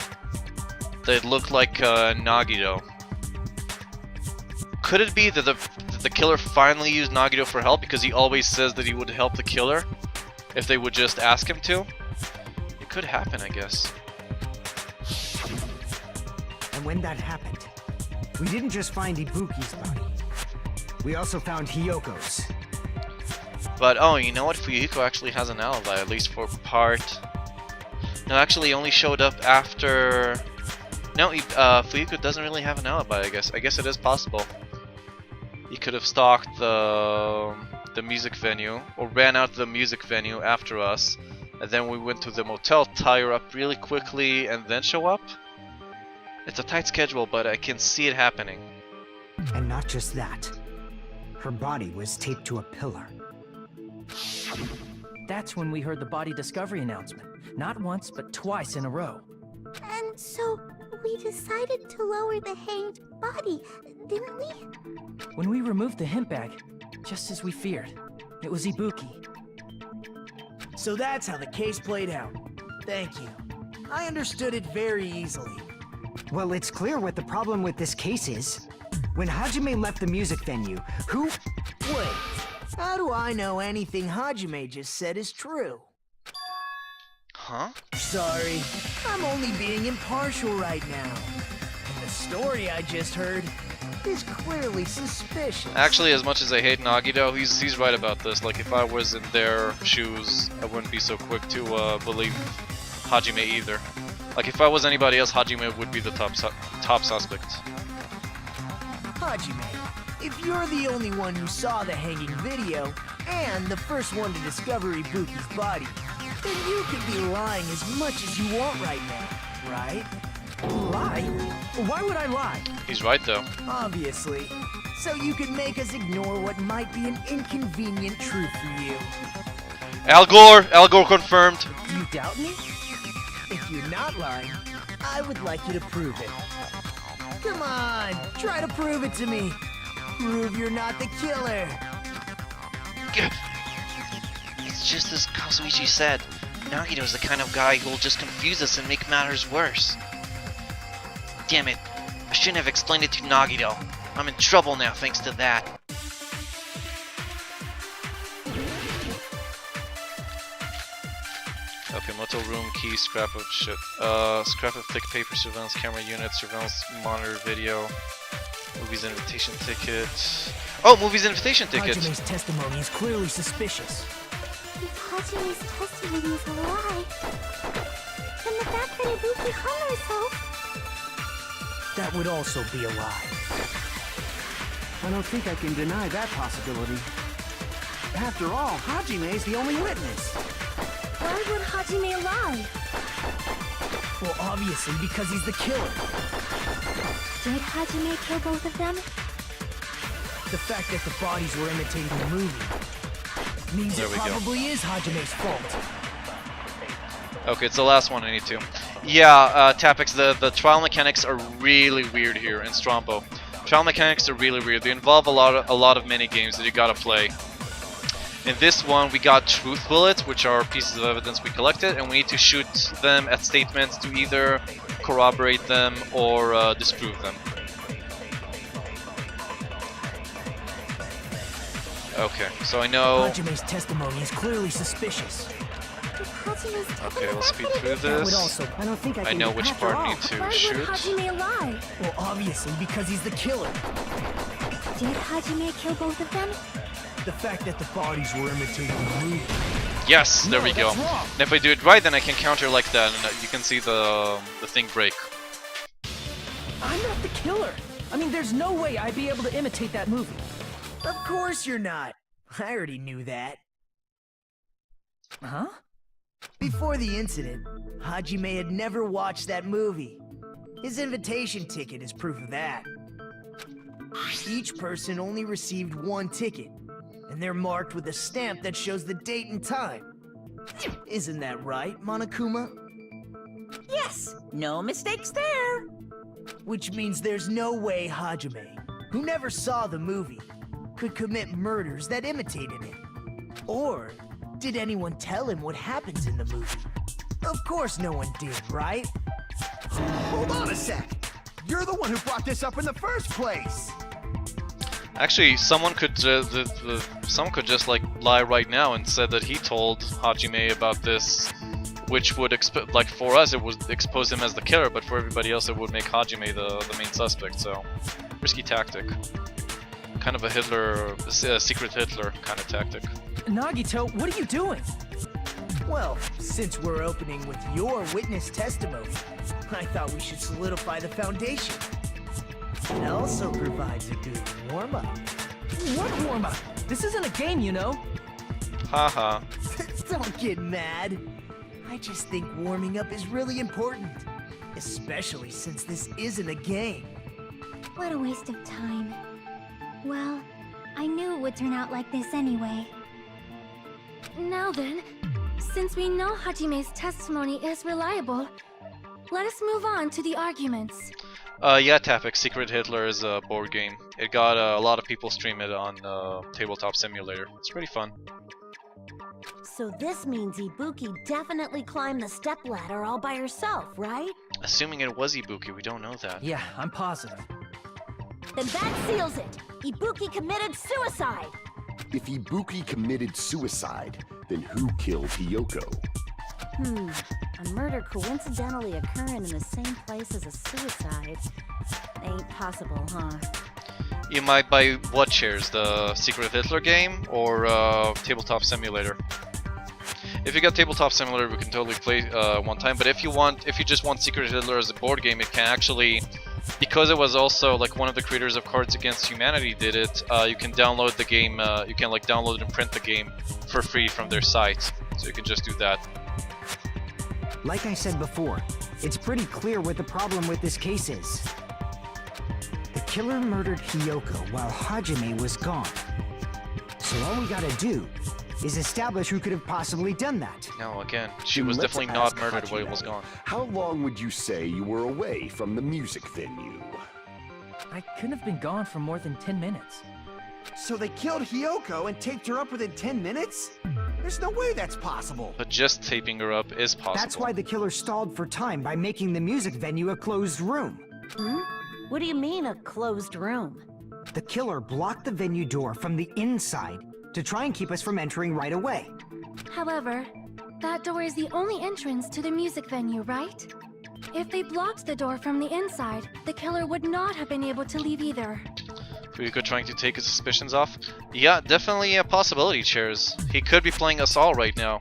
That looked like Nagito. Could it be that the killer finally used Nagito for help because he always says that he would help the killer if they would just ask him to? It could happen, I guess. And when that happened, we didn't just find Ibuki's body. We also found Hyoko's. But oh, you know what? Fuyuhiko actually has an alibi, at least for part. No, actually, he only showed up after. No, Fuyuhiko doesn't really have an alibi. I guess it is possible. He could have stalked the music venue, or ran out to the music venue after us, and then we went to the motel, tie her up really quickly, and then show up? It's a tight schedule, but I can see it happening. And not just that. Her body was taped to a pillar. That's when we heard the body discovery announcement. Not once, but twice in a row. And so we decided to lower the hanged body, didn't we? When we removed the hemp bag, just as we feared, it was Ibuki. So that's how the case played out. Thank you. I understood it very easily. Well, it's clear what the problem with this case is. When Hajime left the music venue, who... Wait, how do I know anything Hajime just said is true? Huh? Sorry, I'm only being impartial right now. And the story I just heard is clearly suspicious. Actually, as much as I hate Nagito, he's right about this. Like, if I was in their shoes, I wouldn't be so quick to believe Hajime either. Like, if I was anybody else, Hajime would be the top suspect. Hajime, if you're the only one who saw the hanging video, and the first one to discover Ibuki's body, then you could be lying as much as you want right now, right? Lie? Why would I lie? He's right, though. Obviously. So you could make us ignore what might be an inconvenient truth for you. Al Gore confirmed. Do you doubt me? If you're not lying, I would like you to prove it. Come on, try to prove it to me. Prove you're not the killer. It's just as Kazuichi said. Nagito's the kind of guy who'll just confuse us and make matters worse. Damn it. I shouldn't have explained it to Nagito. I'm in trouble now thanks to that. Okay, motel room, key, scrap of shit. Scrap of thick paper, surveillance camera unit, surveillance monitor video, movies invitation ticket. Oh, movies invitation ticket! Hajime's testimony is clearly suspicious. If Hajime's testimony is a lie, then the fact that Ibuki hung herself... That would also be a lie. I don't think I can deny that possibility. After all, Hajime's the only witness. Why would Hajime lie? Well, obviously because he's the killer. Did Hajime kill both of them? The fact that the bodies were imitating the movie means There it we go. probably is Hajime's fault. Okay, it's the last one I need to. Yeah, Tapix, the trial mechanics are really weird here in Strombo. Trial mechanics are really weird. They involve a lot of mini games that you gotta play. In this one, we got truth bullets, which are pieces of evidence we collected, and we need to shoot them at statements to either corroborate them or disprove them. Okay, so I know... Hajime's testimony is clearly suspicious. Okay, we'll speed through this. I don't think I can. I know which after part I all, need to Why shoot. would Hajime lie? Well, obviously because he's the killer. Did Hajime kill both of them? The fact that the bodies were imitating the movie. Yes, there No, we go. that's wrong. And if I do it right, then I can counter like that, and you can see the thing break. I'm not the killer. I mean, there's no way I'd be able to imitate that movie. Of course you're not. I already knew that. Huh? Before the incident, Hajime had never watched that movie. His invitation ticket is proof of that. Each person only received one ticket, and they're marked with a stamp that shows the date and time. Isn't that right, Monokuma? Yes, no mistakes there. Which means there's no way Hajime, who never saw the movie, could commit murders that imitated it. Or did anyone tell him what happens in the movie? Of course no one did, right? Hold on a sec. You're the one who brought this up in the first place. Actually, someone could someone could just like lie right now and said that he told Hajime about this, which would like for us it would expose him as the killer, but for everybody else it would make Hajime the main suspect. So risky tactic, kind of a Hitler, secret Hitler kind of tactic. Nagito, what are you doing? Well, since we're opening with your witness testimony, I thought we should solidify the foundation. It also provides a good warm-up. What warm-up? This isn't a game, you know. Haha. Don't get mad. I just think warming up is really important. Especially since this isn't a game. What a waste of time. Well, I knew it would turn out like this anyway. Now then, since we know Hajime's testimony is reliable, let us move on to the arguments. Yeah, Tapix, Secret Hitler is a board game. It got a lot of people stream it on Tabletop Simulator. It's pretty fun. So this means Ibuki definitely climbed the stepladder all by herself, right? Assuming it was Ibuki, we don't know that. Yeah, I'm positive. Then that seals it. Ibuki committed suicide. If Ibuki committed suicide, then who killed Hiyoko? A murder coincidentally occurring in the same place as a suicide. Ain't possible, huh? You might buy what shares? The Secret Hitler game or Tabletop Simulator? If you got Tabletop Simulator, we can totally play one time. But if you just want Secret Hitler as a board game, it can actually, because it was also like one of the creators of Cards Against Humanity did it. You can download the game. You can like download and print the game for free from their site. So you can just do that. Like I said before, it's pretty clear what the problem with this case is. The killer murdered Hiyoko while Hajime was gone. So all we gotta do is establish who could have possibly done that. No, again, she Then was let's definitely not ask murdered while Hajime, it was gone. How long would you say you were away from the music venue? I couldn't have been gone for more than 10 minutes. So they killed Hiyoko and taped her up within 10 minutes? There's no way that's possible. But just taping her up is possible. That's why the killer stalled for time by making the music venue a closed room. What do you mean, a closed room? The killer blocked the venue door from the inside to try and keep us from entering right away. However, that door is the only entrance to the music venue, right? If they blocked the door from the inside, the killer would not have been able to leave either. Fuyuko trying to take his suspicions off? Yeah, definitely a possibility, Chairs. He could be playing us all right now.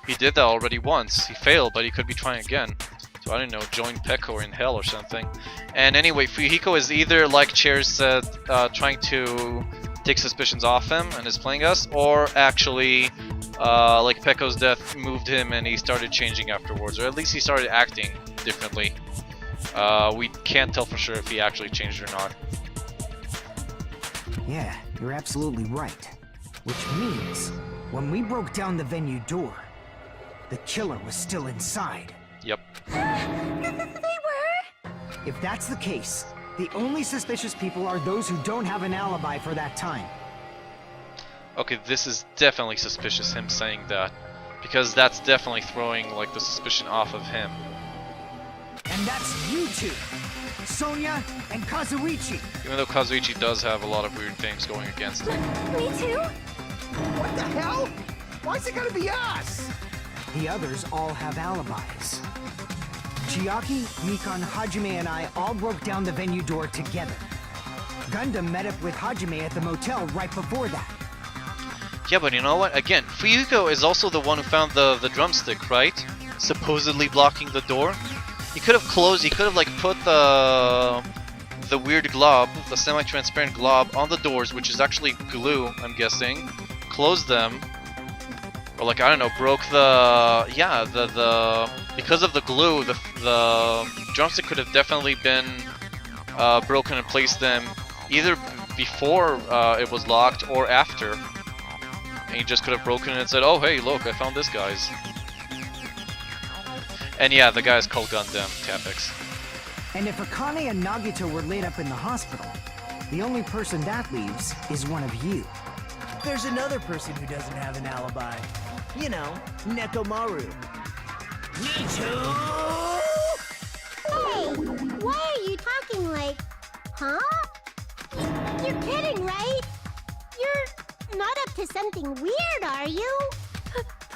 He did that already once. He failed, but he could be trying again. So I don't know, join Peko in hell or something. And anyway, Fuyuhiko is either, like Chairs said, trying to take suspicions off him and is playing us, or actually, like Peko's death moved him and he started changing afterwards, or at least he started acting differently. We can't tell for sure if he actually changed or not. Yeah, you're absolutely right. Which means, when we broke down the venue door, the killer was still inside. Yep. They were? If that's the case, the only suspicious people are those who don't have an alibi for that time. Okay, this is definitely suspicious, him saying that. Because that's definitely throwing, like, the suspicion off of him. And that's you two, Sonia and Kazuichi. Even though Kazuichi does have a lot of weird things going against him. Me too? What the hell? Why's it gonna be us? The others all have alibis. Chiaki, Mikan, Hajime, and I all broke down the venue door together. Gundam met up with Hajime at the motel right before that. Yeah, but you know what? Again, Fuyuko is also the one who found the drumstick, right? Supposedly blocking the door. He could have closed, he could have like put the weird glob, the semi-transparent glob on the doors, which is actually glue, I'm guessing. Closed them. Or like, I don't know, broke the, yeah, the because of the glue, the drumstick could have definitely been broken and placed them either before it was locked or after. And he just could have broken it and said, oh hey, look, I found this guy's. And yeah, the guy's called Gundam, Tapix. And if Akane and Nagito were laid up in the hospital, the only person that leaves is one of you. There's another person who doesn't have an alibi. You know, Nekomaru. Me too! Hey, why are you talking like, huh? You're kidding, right? You're not up to something weird, are you?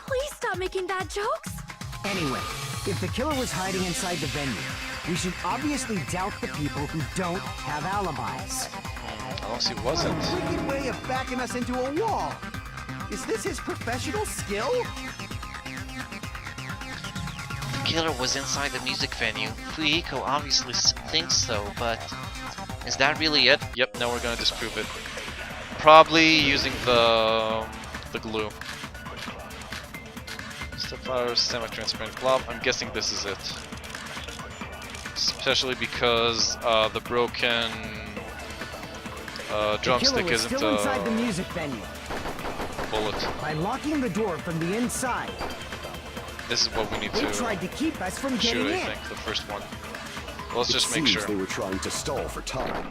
Please stop making bad jokes. Anyway, if the killer was hiding inside the venue, we should obviously doubt the people who don't have alibis. Unless he What wasn't. a wicked way of backing us into a wall. Is this his professional skill? The killer was inside the music venue. Fuyuhiko obviously thinks so, but is that really it? Yep, now we're gonna disprove it. Probably using the glue. Sapphire semi-transparent glob. I'm guessing this is it. Especially because the broken drumstick isn't still inside the music venue. bullet. By locking the door from the inside. This is what we need They to tried to keep us from getting shoot, I in. think, the first one. Let's just make Seems sure. they were trying to stall for time.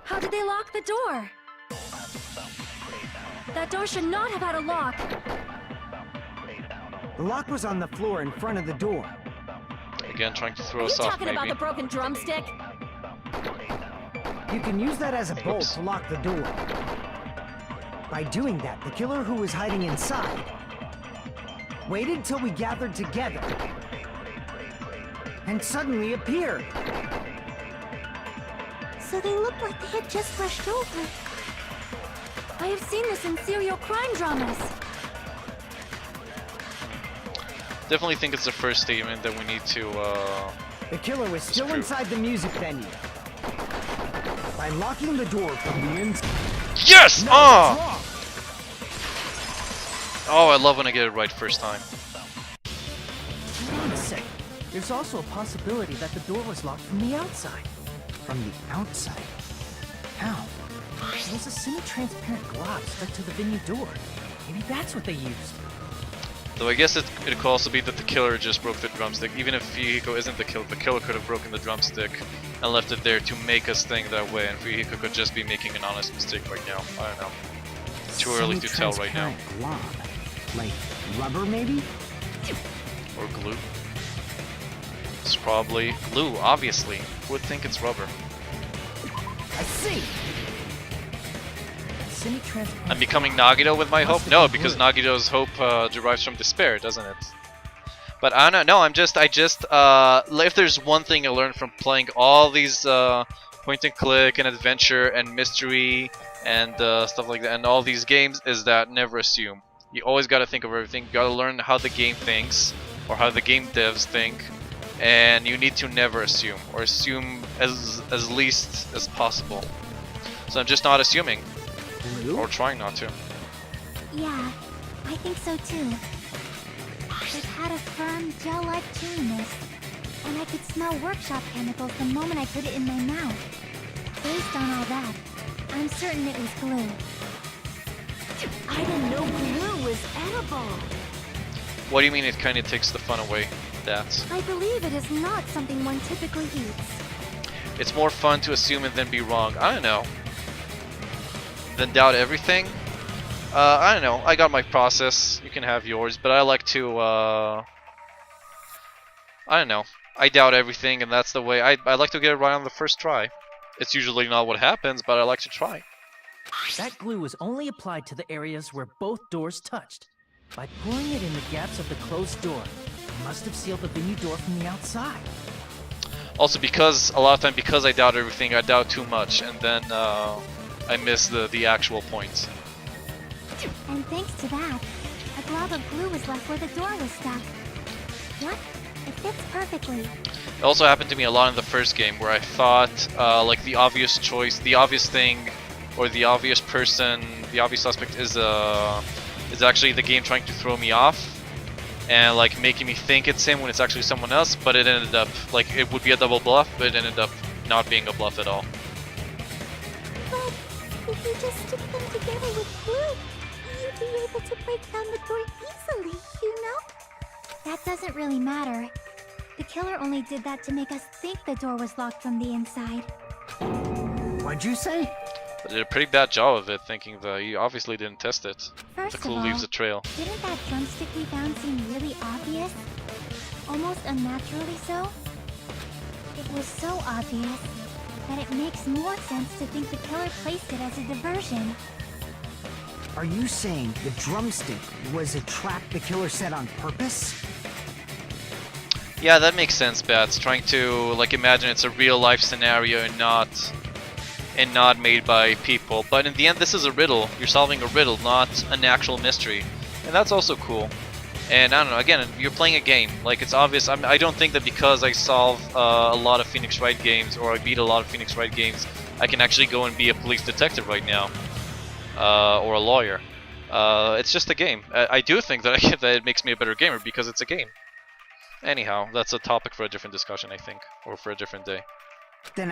How did they lock the door? That door should not have had a lock. The lock was on the floor in front of the door. Again, trying to throw Are you us off, talking maybe. about the broken drumstick? You can use that as a bolt Oops. to lock the door. By doing that, the killer who was hiding inside waited till we gathered together and suddenly appeared. So they looked like they had just rushed over. I have seen this in serial crime dramas. Definitely think it's the first statement that we need to, The killer was still true. inside the music venue. By locking the door from the inside. Yes! No, Ah! that's wrong. Oh, I love when I get it right first time. Hold on a second. There's also a possibility that the door was locked from the outside. From the outside? How? There was a semi-transparent glob stuck to the venue door. Maybe that's what they used. Though I guess it could also be that the killer just broke the drumstick. Even if Fuyuhiko isn't the killer could have broken the drumstick and left it there to make us think that way, and Fuyuhiko could just be making an honest mistake right now. I don't know. Too early to tell right now. Semi-transparent glob. Like rubber, maybe? Or glue. It's probably glue, obviously. Who would think it's rubber? I see. Semi-transparent. I'm becoming Nagito with my hope? Must have No, been because glue. Nagito's hope derives from despair, doesn't it? But I don't know, if there's one thing I learned from playing all these point and click and adventure and mystery and stuff like that, and all these games, is that never assume. You always gotta think of everything, you gotta learn how the game thinks, or how the game devs think, and you need to never assume, or assume as least as possible. So I'm just not assuming, or trying not to. Yeah, I think so too. It had a firm, gel-like chewiness, and I could smell workshop chemicals the moment I put it in my mouth. Based on all that, I'm certain it was glue. I didn't know glue was edible. What do you mean it kinda takes the fun away? That. I believe it is not something one typically eats. It's more fun to assume and then be wrong. I don't know. Then doubt everything? I don't know. I got my process. You can have yours, but I like to, I don't know. I doubt everything, and that's the way. I like to get it right on the first try. It's usually not what happens, but I like to try. That glue was only applied to the areas where both doors touched. By pouring it in the gaps of the closed door, it must have sealed the venue door from the outside. Also, because a lot of time, because I doubt everything, I doubt too much, and then I miss the actual points. And thanks to that, a glob of glue was left where the door was stuck. What? It fits perfectly. It also happened to me a lot in the first game, where I thought like the obvious choice, the obvious thing, or the obvious person, the obvious suspect is actually the game trying to throw me off, and like making me think it's him when it's actually someone else. But it ended up like it would be a double bluff, but it ended up not being a bluff at all. But if you just stick them together with glue, you'd be able to break down the door easily, you know? That doesn't really matter. The killer only did that to make us think the door was locked from the inside. What'd you say? But did a pretty bad job of it, thinking that you obviously didn't test it. First The of clue all, leaves a trail. didn't that drumstick we found seem really obvious? Almost unnaturally so? It was so obvious that it makes more sense to think the killer placed it as a diversion. Are you saying the drumstick was a trap the killer set on purpose? Yeah, that makes sense, Bats. Trying to like imagine it's a real life scenario and not made by people. But in the end, this is a riddle. You're solving a riddle, not an actual mystery, and that's also cool. And I don't know. Again, you're playing a game. Like it's obvious. I don't think that because I solve a lot of Phoenix Wright games or I beat a lot of Phoenix Wright games, I can actually go and be a police detective right now. or a lawyer. It's just a game. I do think that that it makes me a better gamer because it's a game. Anyhow, that's a topic for a different discussion, I think, or for a different day. Then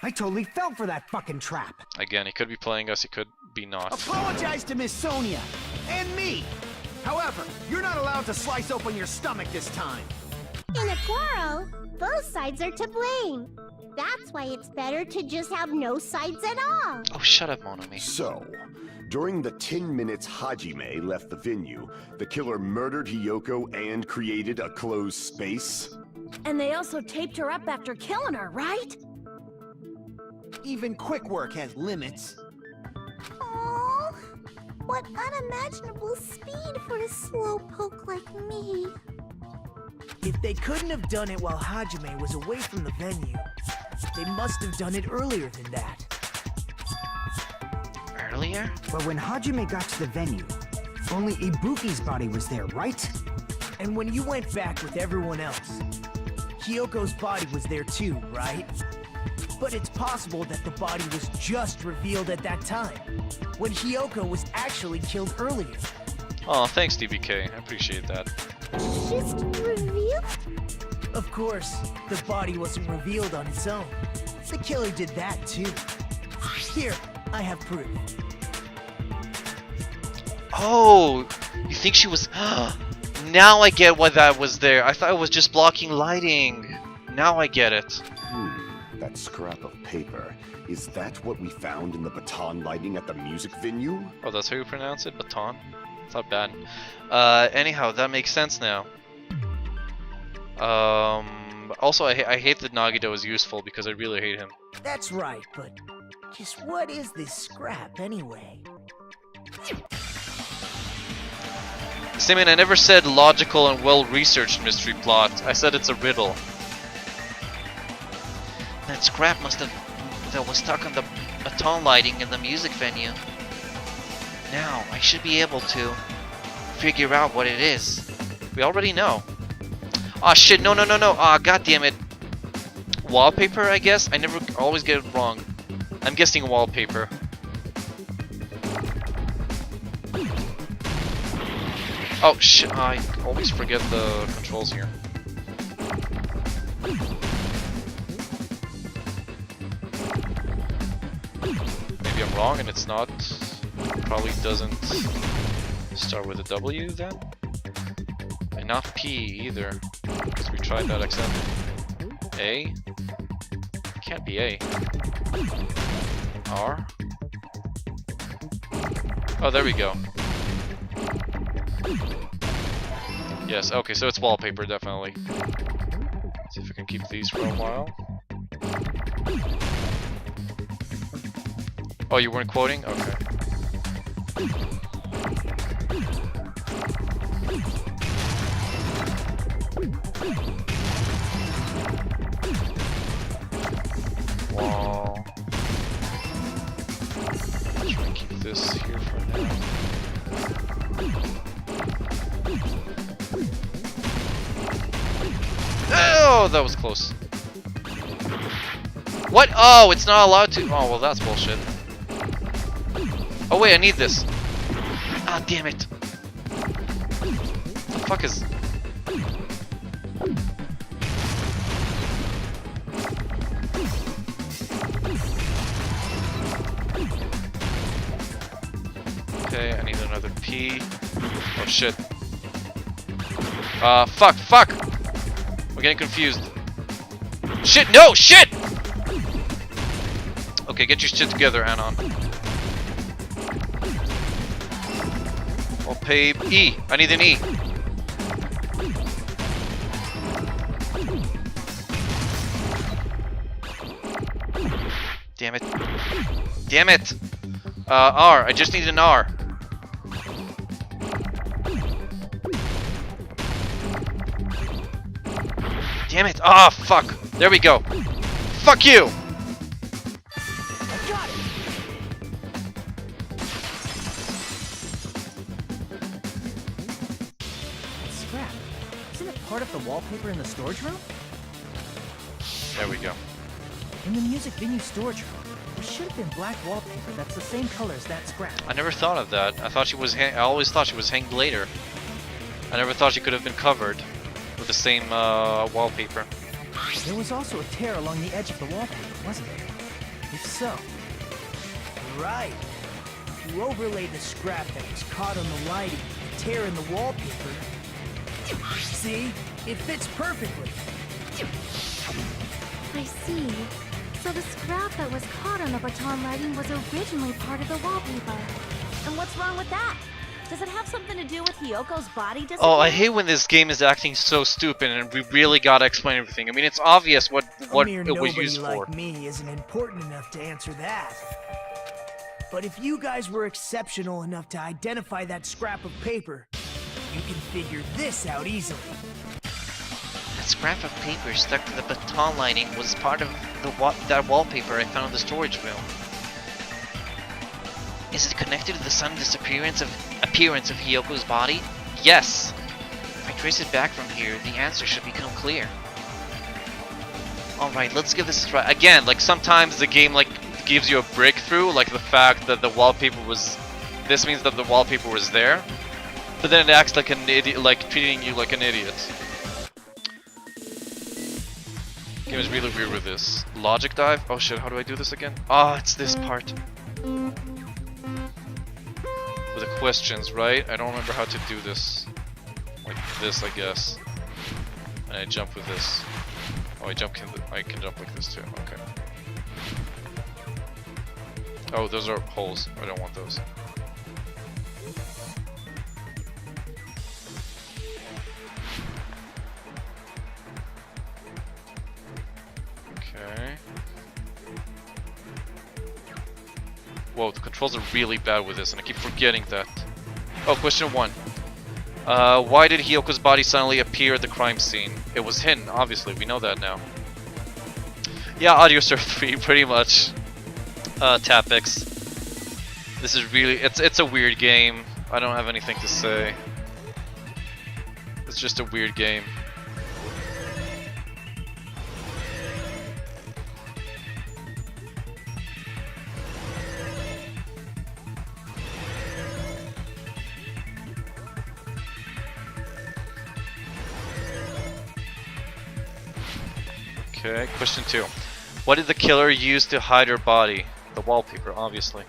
I totally fell for that fucking trap. Again, he could be playing us, he could be not. Apologize to Miss Sonia and me. However, you're not allowed to slice open your stomach this time. In a quarrel, both sides are to blame. That's why it's better to just have no sides at all. Oh, shut up, Monomi. So, during the 10 minutes Hajime left the venue, the killer murdered Hiyoko and created a closed space? And they also taped her up after killing her, right? Even quick work has limits. Oh, what unimaginable speed for a slowpoke like me. If they couldn't have done it while Hajime was away from the venue, they must have done it earlier than that. Earlier? But when Hajime got to the venue, only Ibuki's body was there, right? And when you went back with everyone else, Hiyoko's body was there too, right? But it's possible that the body was just revealed at that time, when Hiyoko was actually killed earlier. Oh, thanks, DBK. I appreciate that. Just revealed? Of course, the body wasn't revealed on its own. The killer did that too. Here, I have proof. Oh, you think she was... Now I get why that was there. I thought it was just blocking lighting. Now I get it. That scrap of paper. Is that what we found in the baton lighting at the music venue? Oh, that's how you pronounce it? Baton? It's not bad. Anyhow, that makes sense now. Also, I hate that Nagito is useful because I really hate him. That's right, but just what is this scrap anyway? Simeon, I never said logical and well-researched mystery plot. I said it's a riddle. That scrap that was stuck on the baton lighting in the music venue. Now, I should be able to figure out what it is. We already know. Aw, shit, no. Aw, god damn it. Wallpaper, I guess? I always get it wrong. I'm guessing wallpaper. Oh, shit, I always forget the controls here. Maybe I'm wrong and it's not. Probably doesn't start with a W then? And not P either. Because we tried that accidentally. A? Can't be A. R? Oh, there we go. Yes, okay, so it's wallpaper, definitely. See if we can keep these for a while. Oh, you weren't quoting? Okay. Wall. I'll try and keep this here for now. Oh, that was close. What? Oh, it's not allowed to. Oh, well, that's bullshit. Oh, wait, I need this. Ah, damn it. The fuck is... Okay, I need another P. Oh, shit. Fuck! We're getting confused. Shit, no! Shit! Okay, get your shit together, Anon. I'll pay E. I need an E. Damn it. Damn it! R. I just need an R. Damn it! Ah, fuck! There we go! Fuck you! I got it! Scrap. Isn't it part of the wallpaper in the storage room? There we go. In the music venue storage room, There should have been black wallpaper that's the same color as that scrap. I never thought of that. I thought she was. I always thought she was hanged later. I never thought she could have been covered with the same wallpaper. There was also a tear along the edge of the wallpaper, wasn't there? If so, Right. If you overlay the scrap that was caught on the lighting, the tear in the wallpaper. See? It fits perfectly. I see. So the scrap that was caught on the baton lighting was originally part of the wallpaper. And what's wrong with that? Does it have something to do with Hyoko's body disappearing? Oh, I hate when this game is acting so stupid and we really gotta explain everything. I mean, it's obvious what A mere it was nobody used like for. me isn't important enough to answer that. But if you guys were exceptional enough to identify that scrap of paper, you can figure this out easily. That scrap of paper stuck to the baton lighting was part of that wallpaper I found in the storage room. Is it connected to the sudden appearance of Hyoko's body? Yes! If I trace it back from here, the answer should become clear. Alright, let's give this a try. Again, like sometimes the game like gives you a breakthrough, like the fact that the wallpaper was... This means that the wallpaper was there. But then it acts like an idiot, like treating you like an idiot. Game is really weird with this. Logic dive? Oh shit, how do I do this again? Oh, it's this part. With the questions, right? I don't remember how to do this. Like this, I guess. And I jump with this. Oh, I can jump like this too. Okay. Oh, those are holes. I don't want those. Okay. Whoa, the controls are really bad with this, and I keep forgetting that. Oh, question 1. Why did Hyoko's body suddenly appear at the crime scene? It was hidden, obviously, we know that now. Yeah, Audio Surf 3, pretty much. Tapix. This is really, it's a weird game. I don't have anything to say. It's just a weird game. Okay, question 2. What did the killer use to hide her body? The wallpaper, obviously.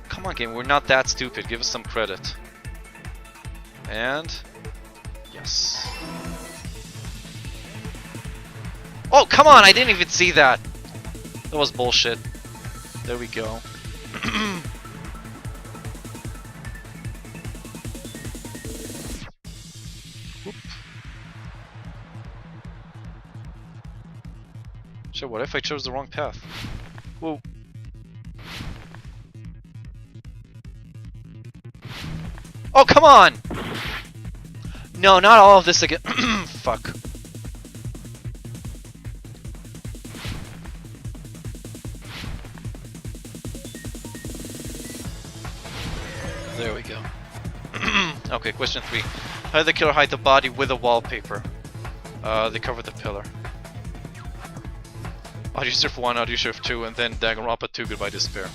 Come on, game, we're not that stupid. Give us some credit. And... yes. Oh, come on! I didn't even see that! That was bullshit. There we go. Whoop. Shit, what if I chose the wrong path? Whoa. Oh, come on! No, not all of this again. Fuck. There we go. Okay, question 3. How did the killer hide the body with a wallpaper? They covered the pillar. Audio Surf 1, Audio Surf 2, and then Danganronpa 2, Goodbye Despair.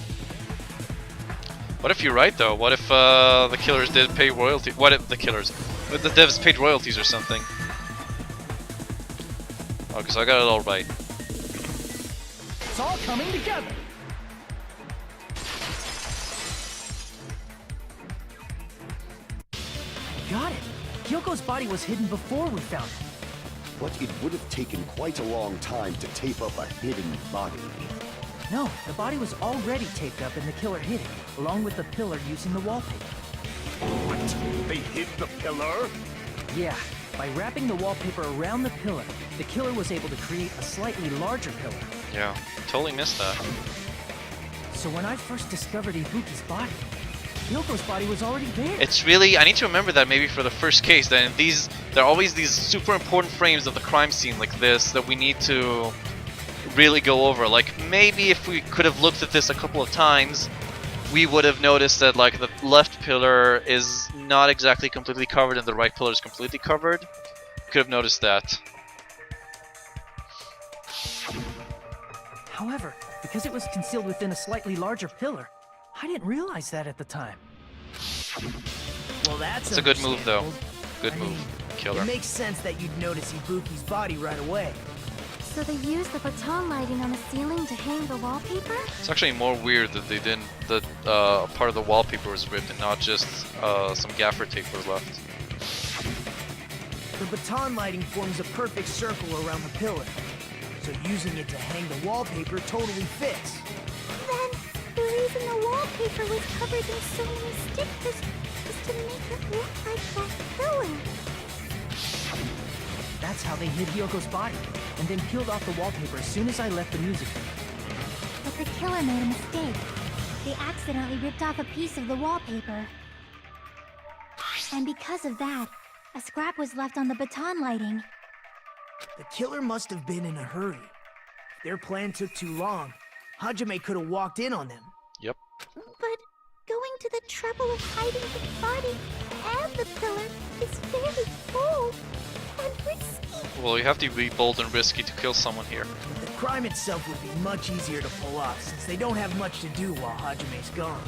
What if you're right though? What if the killers did pay royalty? What if the killers? What if the devs paid royalties or something? Okay, so I got it all right. it's all coming together. Got it. Hyoko's body was hidden before we found it. But it would have taken quite a long time to tape up a hidden body. No, the body was already taped up and the killer hid it, along with the pillar using the wallpaper. What? They hid the pillar? Yeah, by wrapping the wallpaper around the pillar, the killer was able to create a slightly larger pillar. Yeah, totally missed that. So when I first discovered Ibuki's body, Hyoko's body was already there. It's really, I need to remember that maybe for the first case, that in these, there are always these super important frames of the crime scene like this that we need to really go over. Like maybe if we could have looked at this a couple of times, we would have noticed that like the left pillar is not exactly completely covered and the right pillar is completely covered. Could have noticed that. However, because it was concealed within a slightly larger pillar, I didn't realize that at the time. Well, that's It's a good move, though. understandable. Good I move, mean, Killer. It makes sense that you'd notice Ibuki's body right away. So they used the baton lighting on the ceiling to hang the wallpaper? It's actually more weird that they didn't. That part of the wallpaper was ripped and not just some gaffer tape was left. The baton lighting forms a perfect circle around the pillar, so using it to hang the wallpaper totally fits. Then, the reason the wallpaper was covered in so many stickers was to make it look like that pillar. That's how they hid Hyoko's body, and then peeled off the wallpaper as soon as I left the music venue. But the killer made a mistake. They accidentally ripped off a piece of the wallpaper. And because of that, a scrap was left on the baton lighting. The killer must have been in a hurry. If their plan took too long, Hajime could have walked in on them. Yep. But going to the trouble of hiding the body and the pillar is very bold and risky. Well, you have to be bold and risky to kill someone here. But the crime itself would be much easier to pull off since they don't have much to do while Hajime's gone.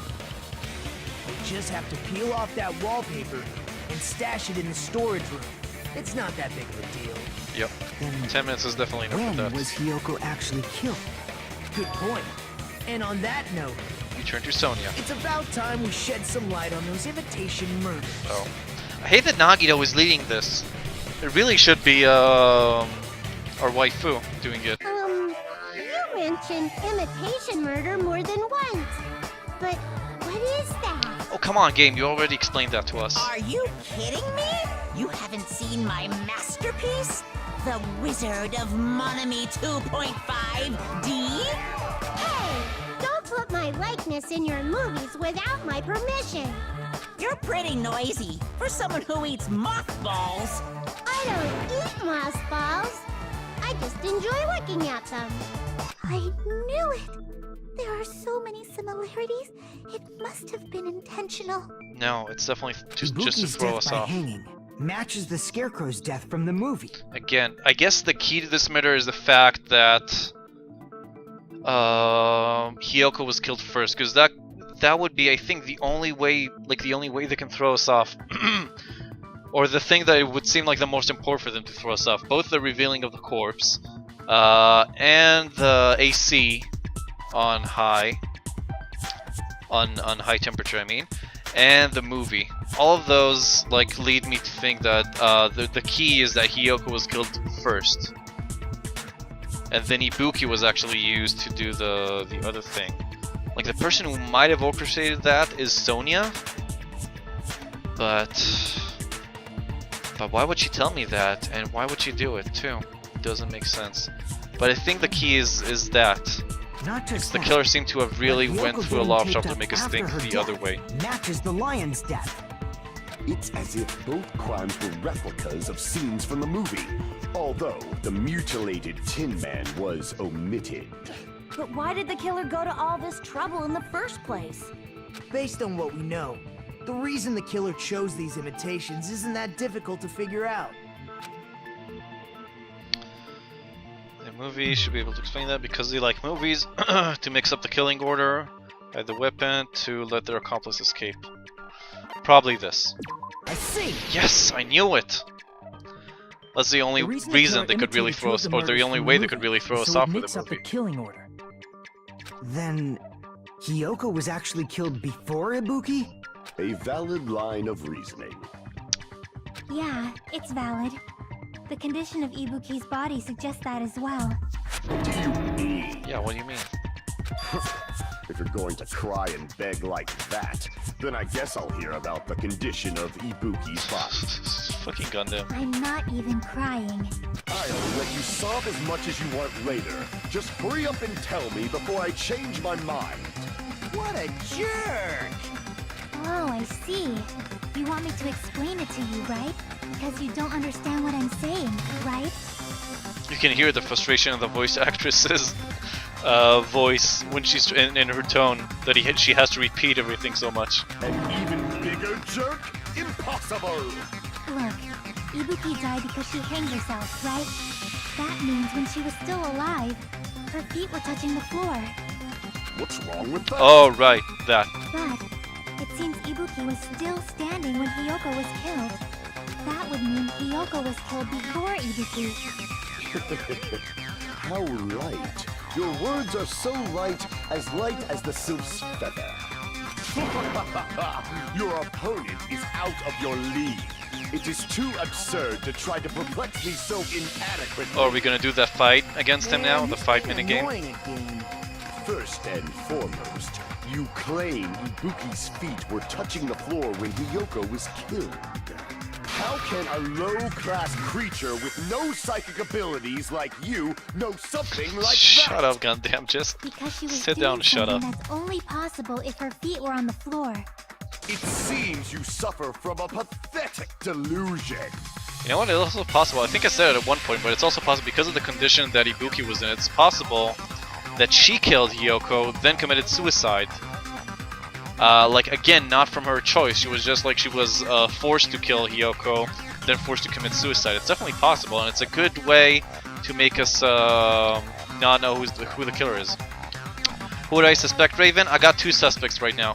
They just have to peel off that wallpaper and stash it in the storage room. It's not that big of a deal. Yep. Then 10 minutes is definitely enough for when that. was Hyoko actually killed? Good point. And on that note, We turn to Sonia. it's about time we shed some light on those imitation murders. Oh. I hate that Nagito is leading this. It really should be our waifu doing it. You mentioned imitation murder more than once. But what is that? Oh, come on, game. You already explained that to us. Are you kidding me? You haven't seen my masterpiece? The Wizard of Monami 2.5D? Hey, don't put my likeness in your movies without my permission. You're pretty noisy for someone who eats mothballs. I don't eat mothballs. I just enjoy looking at them. I knew it. There are so many similarities. It must have been intentional. No, it's definitely just to Ibuki's throw death us by off. hanging matches the Scarecrow's death from the movie. Again, I guess the key to this murder is the fact that Hyoko was killed first, because that would be, I think, the only way they can throw us off. Or the thing that it would seem like the most important for them to throw us off. Both the revealing of the corpse and the AC on high temperature, I mean, and the movie. All of those lead me to think that the key is that Hyoko was killed first, and then Ibuki was actually used to do the other thing. Like, the person who might have orchestrated that is Sonia, but why would she tell me that, and why would she do it too? It doesn't make sense. But I think the key is that. Not just The that, killer seemed to have really but went Hyoko through a getting lot of taped trouble to up make us after think her the other death way. matches the lion's death. It's as if both crimes were replicas of scenes from the movie, although the mutilated Tin Man was omitted. But why did the killer go to all this trouble in the first place? Based on what we know, the reason the killer chose these imitations isn't that difficult to figure out. The movie should be able to explain that because they like movies to mix up the killing order, hide the weapon, to let their accomplice escape. Probably this. I see. Yes, I knew it. That's the only The reason reason the they killer could really imitated throw two us, of the or the murders only from way the they could really throw us so off it with mixed the up movie. the killing order. Then Hyoko was actually killed before Ibuki? A valid line of reasoning. Yeah, it's valid. The condition of Ibuki's body suggests that as well. Yeah, what do you mean? If you're going to cry and beg like that, then I guess I'll hear about the condition of Ibuki's body. Fucking Gundam. I'm not even crying. I'll let you sob as much as you want later. Just hurry up and tell me before I change my mind. What a jerk! Oh, I see. You want me to explain it to you, right? Because you don't understand what I'm saying, right? You can hear the frustration of the voice actress's voice when she's in her tone that she has to repeat everything so much. An even bigger jerk? Impossible! Look, Ibuki died because she hanged herself, right? That means when she was still alive, her feet were touching the floor. What's wrong with that? Oh, right, that. But it seems Ibuki was still standing when Hiyoko was killed. That would mean Hiyoko was killed before Ibuki. How right. Your words are so light as the sylph's feather. Your opponent is out of your league. It is too absurd to try to perplex me so inadequately. Oh, are we gonna do that fight against him now? The 5-minute game? First and foremost, you claim Ibuki's feet were touching the floor when Hiyoko was killed. How can a low-class creature with no psychic abilities like you know something like that? Shut up, Gundam. Just Because she was sit doing down and shut up. something that's only possible if her feet were on the floor. It seems you suffer from a pathetic delusion. You know what? It's also possible. I think I said it at one point, but it's also possible because of the condition that Ibuki was in. It's possible that she killed Hiyoko, then committed suicide. Like, again, not from her choice. She was just like she was forced to kill Hiyoko, then forced to commit suicide. It's definitely possible, and it's a good way to make us not know who the killer is. Who do I suspect, Raven? I got 2 suspects right now.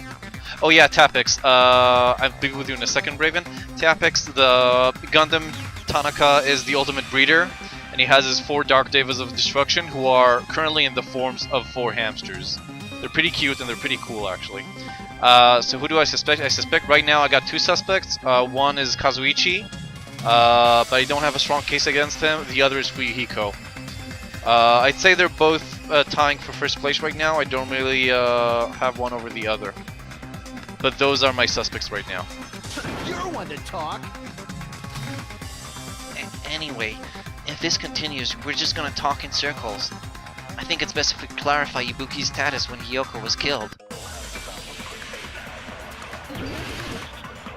Oh yeah, Tapix. I'll be with you in a second, Raven. Tapix, the Gundam Tanaka, is the ultimate breeder, and he has his 4 Dark Devas of Destruction, who are currently in the forms of 4 hamsters. They're pretty cute and they're pretty cool, actually. So who do I suspect? I suspect right now I got 2 suspects. One is Kazuichi, but I don't have a strong case against him. The other is Fuyuhiko. I'd say they're both tying for first place right now. I don't really have one over the other. But those are my suspects right now. You're one to talk. Anyway, if this continues, we're just gonna talk in circles. I think it's best if we clarify Ibuki's status when Hiyoko was killed.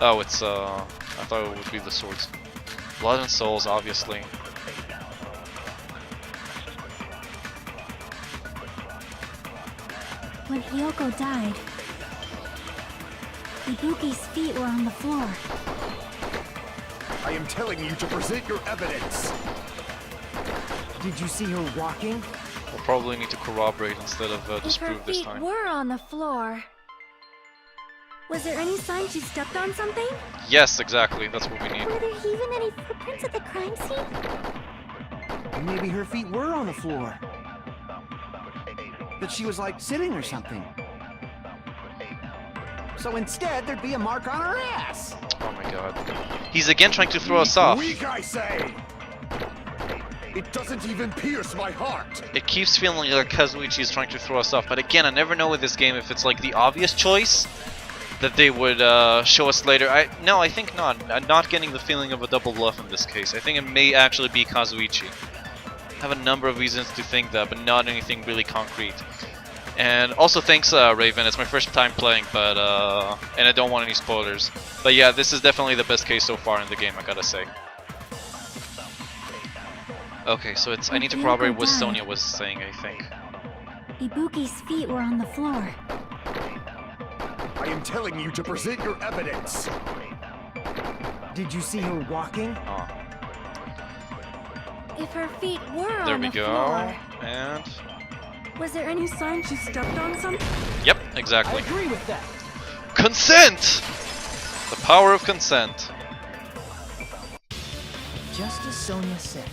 Oh, it's I thought it would be the swords. Blood and souls, obviously. When Hiyoko died, Ibuki's feet were on the floor. I am telling you to present your evidence. Did you see her walking? We'll probably need to corroborate instead of disprove this time. Were on the floor. Was there any sign she stepped on something? Yes, exactly. That's what we need. Were there even any footprints at the crime scene? Maybe her feet were on the floor. That she was like sitting or something. So instead, there'd be a mark on her ass. Oh my god. He's again trying to throw us off. Weak, I say! It doesn't even pierce my heart! It keeps feeling like Kazuichi is trying to throw us off, but again, I never know with this game if it's like the obvious choice that they would show us later. No, I think not. I'm not getting the feeling of a double bluff in this case. I think it may actually be Kazuichi. I have a number of reasons to think that, but not anything really concrete. And also thanks, Raven. It's my first time playing, but and I don't want any spoilers. But yeah, this is definitely the best case so far in the game, I gotta say. Okay, so it's I need to corroborate what Sonia was saying, I think. Ibuki's feet were on the floor. I am telling you to present your evidence. Did you see her walking? Oh. If her feet were There on we the go. floor, And was there any sign she stepped on something? yep, exactly. I agree with that. Consent! The power of consent. Just as Sonia said,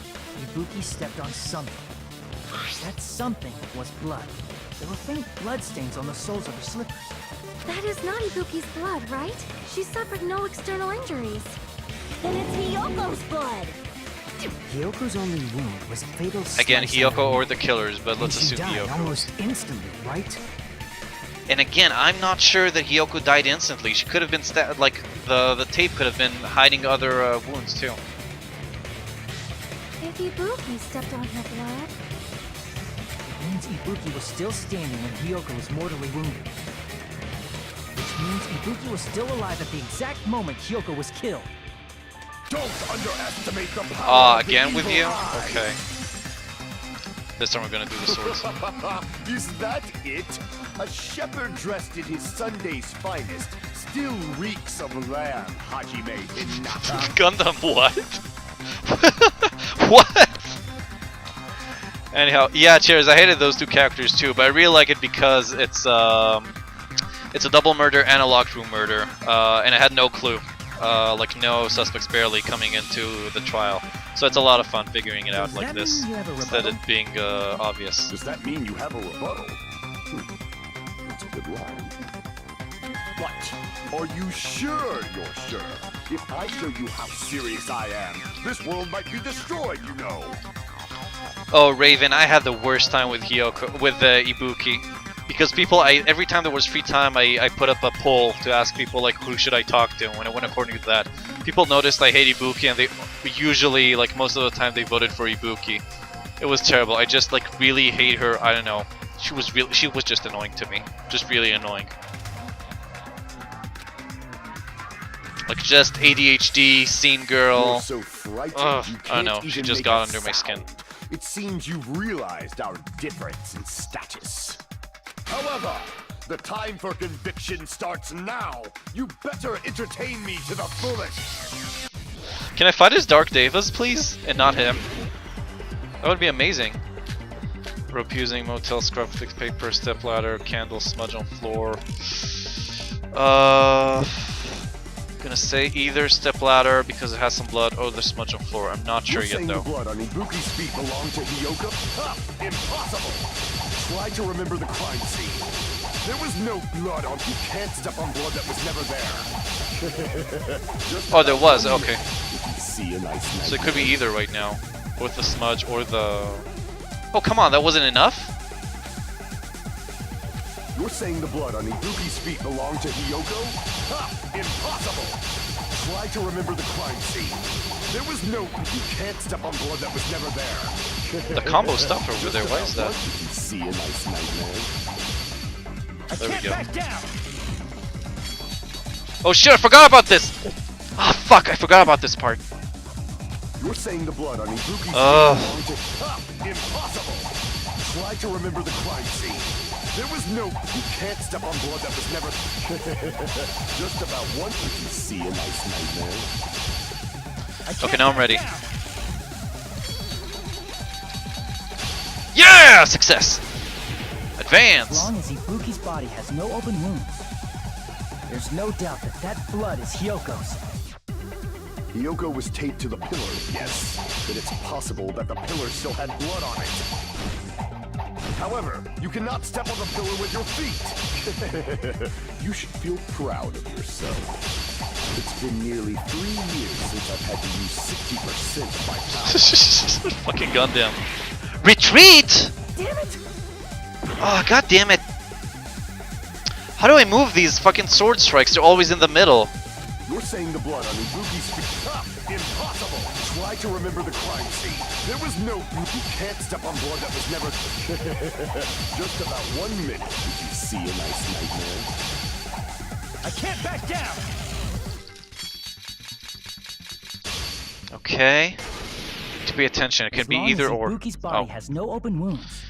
Ibuki stepped on something. That something was blood. There were faint blood stains on the soles of her slippers. That is not Ibuki's blood, right? She suffered no external injuries. Then it's Hiyoko's blood. Hiyoko's only wound was a fatal Again, slice on Hiyoko her or the killers, but let's and she assume died Hiyoko. almost instantly, right? And again, I'm not sure that Hiyoko died instantly. She could have been like the tape could have been hiding other wounds too. If Ibuki stepped on her blood, It means Ibuki was still standing when Hiyoko was mortally wounded. Which means Ibuki was still alive at the exact moment Hiyoko was killed. Don't underestimate the power of the Again with evil you? eye. Okay. This time we're gonna do the swords. Is that it? A shepherd dressed in his Sunday's finest still reeks of lamb, Hajime Hinata. Gundam, what? What? Anyhow, yeah, cheers. I hated those two characters too, but I really like it because it's a double murder and a locked room murder, and I had no clue, like no suspects barely coming into the trial. So it's a lot of fun figuring it out like this instead of it being obvious. Does that mean you have a rebuttal? That's a good line. What? Are you sure you're sure? If I show you how serious I am, this world might be destroyed, you know. Oh, Raven, I had the worst time with Hiyoko, with Ibuki, because people, every time there was free time, I put up a poll to ask people like who should I talk to, and when it went according to that, people noticed I hate Ibuki, and they usually, like most of the time, they voted for Ibuki. It was terrible. I just like really hate her. I don't know. She was just annoying to me, just really annoying. Like just ADHD, scene girl. So frightened, Ugh, you I don't know. can't She even just make got a under my skin. sound. It seems you've realized our difference in status. However, the time for conviction starts now. You better entertain me to the fullest. Can I fight as Dark Devas, please? And not him? That would be amazing. Rope using, motel, scrub, fixed paper, step ladder, candle, smudge on floor. Gonna say either step ladder because it has some blood or the smudge on floor. I'm not sure yet though. The blood on Ibuki's feet belonged to Hiyoko? Ha! Impossible! Try to remember the crime scene. There was no blood on. You can't step on blood that was never there. Oh, there was. Okay. See a nice so it could be either right now, with the smudge or the. Oh come on, that wasn't enough. You're saying the blood on Ibuki's feet belonged to Hiyoko? Ha! Impossible! Try to remember the crime scene. There was no... You can't step on blood that was never there. The combo stopped over there. Why is that? Did you see a nice nightmare? There we go. Oh shit! I forgot about this. Ah fuck! I forgot about this part. You're saying the blood on Ibuki's feet belonged to... Ha! Impossible! Try to remember the crime scene. There was no... You can't step on blood that was never... Just about one... Did you see a nice nightmare? Okay, now I'm ready. Yeah! Success! Advance! As long as Ibuki's body has no open wounds, there's no doubt that that blood is Hyoko's. Hiyoko was taped to the pillar, yes. But it's possible that the pillar still had blood on it. However, you cannot step on the pillar with your feet. You should feel proud of yourself. It's been nearly 3 years since I've had to use 60% of my power. Fucking Gundam. Retreat! Damn it! Oh, god damn it. How do I move these fucking sword strikes? They're always in the middle. You're saying the blood on Ibuki's feet. Ah, impossible! Try to remember the crime scene. There was no... You can't step on blood that was never... Just about 1 minute. Did you see a nice nightmare? I can't back down! Okay. To pay attention, it could be either or. Ibuki's body has no open wounds.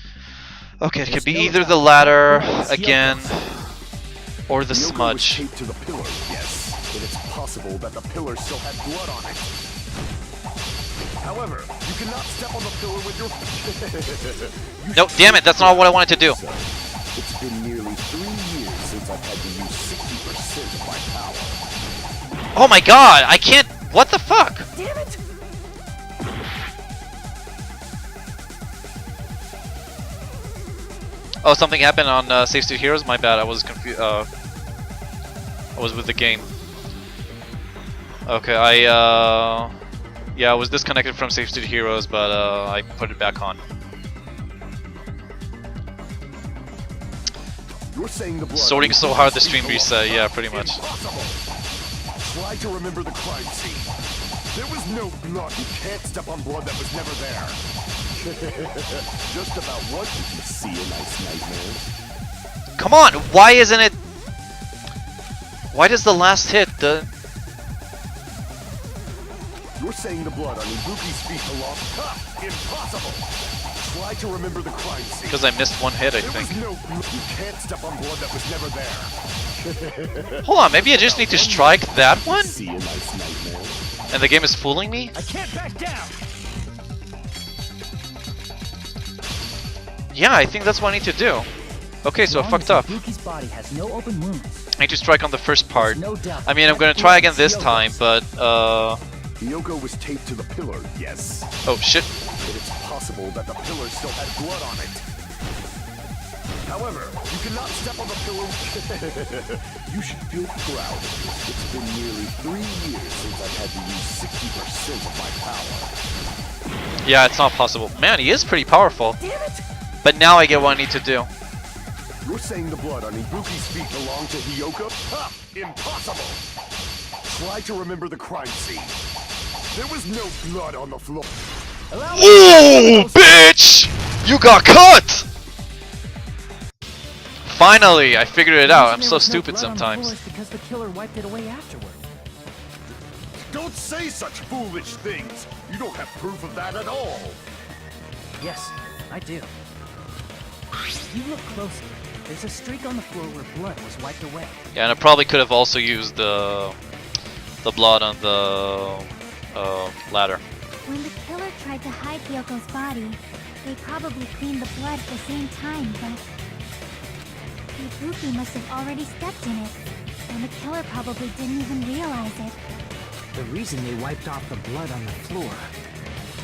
Okay, it could be either the latter again, or the Hiyoko smudge. was taped to the pillar, yes. But it's possible that the pillar still had blood on it. However, you cannot step on the pillar with your... No, damn it, that's not what I wanted to do. It's been nearly 3 years since I've had to use 60% of my power. Oh my god, I can't... What the fuck? Damn it! Oh, something happened on Save State Heroes? My bad, I was confused. I was with the game. Okay, yeah, I was disconnected from Save State Heroes, but I put it back on. You're saying the blood Sorting so hard the stream reset, yeah, pretty much. Impossible. Try to remember the crime scene. There was no blood. You can't step on blood that was never there. Just about what did you see a nice nightmare? Come on, why isn't it... Why does the last hit, the... You're saying the blood on Ibuki's feet belongs... Ha! Impossible! Try to remember the crime scene. Because I missed one hit, I think. There was no... You can't step on blood that was never there. Hold on, maybe I just need to strike that one? See a nice nightmare. And the game is fooling me? I can't back down! Yeah, I think that's what I need to do. Okay, so I fucked up. Ibuki's body has no open wounds. I need to strike on the first part. No doubt. I mean, I'm gonna try again this time, but Hiyoko was taped to the pillar, yes. oh shit. But it's possible that the pillar still had blood on it. However, you cannot step on the pillar. You should feel proud. It's been nearly 3 years since I've had to use 60% of my power. Yeah, it's not possible. Man, he is pretty powerful. Damn it! But now I get what I need to do. You're saying the blood on Ibuki's feet belonged to Hiyoko? Ha! Impossible! Try to remember the crime scene. There was no blood on the floor. Ooh, bitch! You got cut! Finally, I figured it out. I'm so stupid sometimes. Because the killer wiped it away afterward. Don't say such foolish things! You don't have proof of that at all! Yes, I do. If you look closely, there's a streak on the floor where blood was wiped away. Yeah, and I probably could have also used the blood on the ladder. When the killer tried to hide Hyoko's body, they probably cleaned the blood at the same time, but Ibuki must have already stepped in it, and the killer probably didn't even realize it. The reason they wiped off the blood on the floor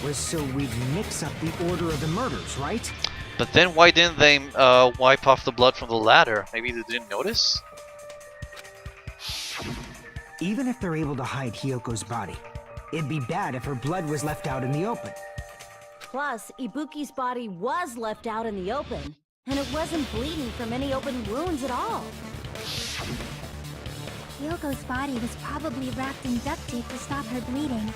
was so we'd mix up the order of the murders, right? But then why didn't they wipe off the blood from the ladder? Maybe they didn't notice? Even if they're able to hide Hyoko's body, it'd be bad if her blood was left out in the open. Plus, Ibuki's body was left out in the open, and it wasn't bleeding from any open wounds at all. Hyoko's body was probably wrapped in duct tape to stop her bleeding.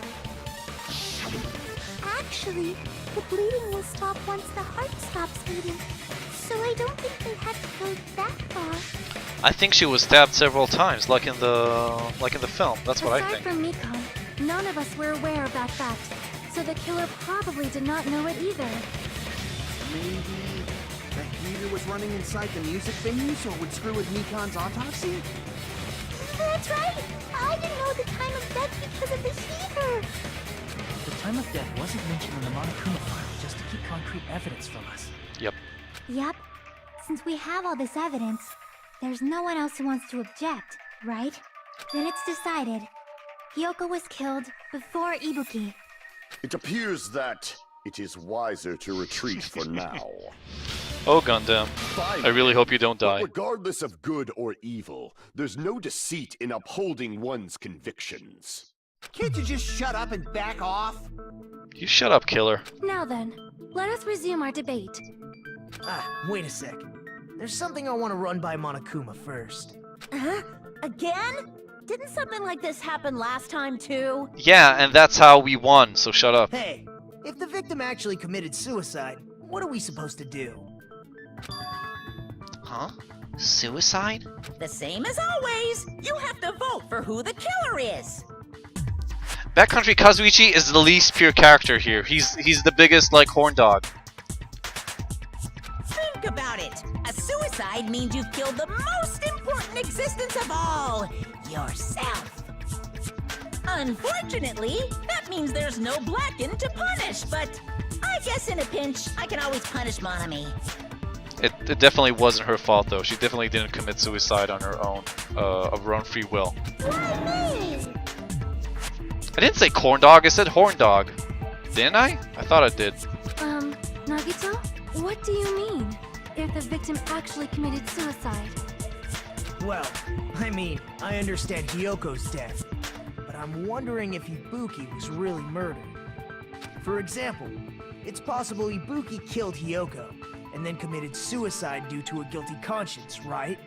Actually, the bleeding will stop once the heart stops beating. So I don't think they had to go that far. I think she was stabbed several times, like in the film. That's what I Aside think. from Mikon, none of us were aware of that fact, so the killer probably did not know it either. Maybe the heater was running inside the music venue so it would screw with Mikon's autopsy? That's right! I didn't know the time of death because of the heater! The time of death wasn't mentioned in the Monokuma file just to keep concrete evidence from us. Yep. Yep. Since we have all this evidence, there's no one else who wants to object, right? Then it's decided. Hyoko was killed before Ibuki. It appears that it is wiser to retreat for now. Oh, Gundam. I really hope you don't But die. regardless of good or evil, there's no deceit in upholding one's convictions. Can't you just shut up and back off? You shut up, killer. Now then, let us resume our debate. Wait a sec. There's something I want to run by Monokuma first. Huh? Again? Didn't something like this happen last time too? Yeah, and that's how we won, so shut up. Hey, if the victim actually committed suicide, what are we supposed to do? Huh? Suicide? The same as always. You have to vote for who the killer is. Backcountry Kazuichi is the least pure character here. He's the biggest, like, horn dog. Think about it. A suicide means you've killed the most important existence of all, yourself. Unfortunately, that means there's no Blacken to punish, but I guess in a pinch, I can always punish Monami. It definitely wasn't her fault, though. She definitely didn't commit suicide on her own, of her own free will. I didn't say corn dog, I said horn dog. Didn't I? I thought I did. Nagito? What do you mean? If the victim actually committed suicide? Well, I mean, I understand Hyoko's death, but I'm wondering if Ibuki was really murdered. For example, it's possible Ibuki killed Hyoko, and then committed suicide due to a guilty conscience, right?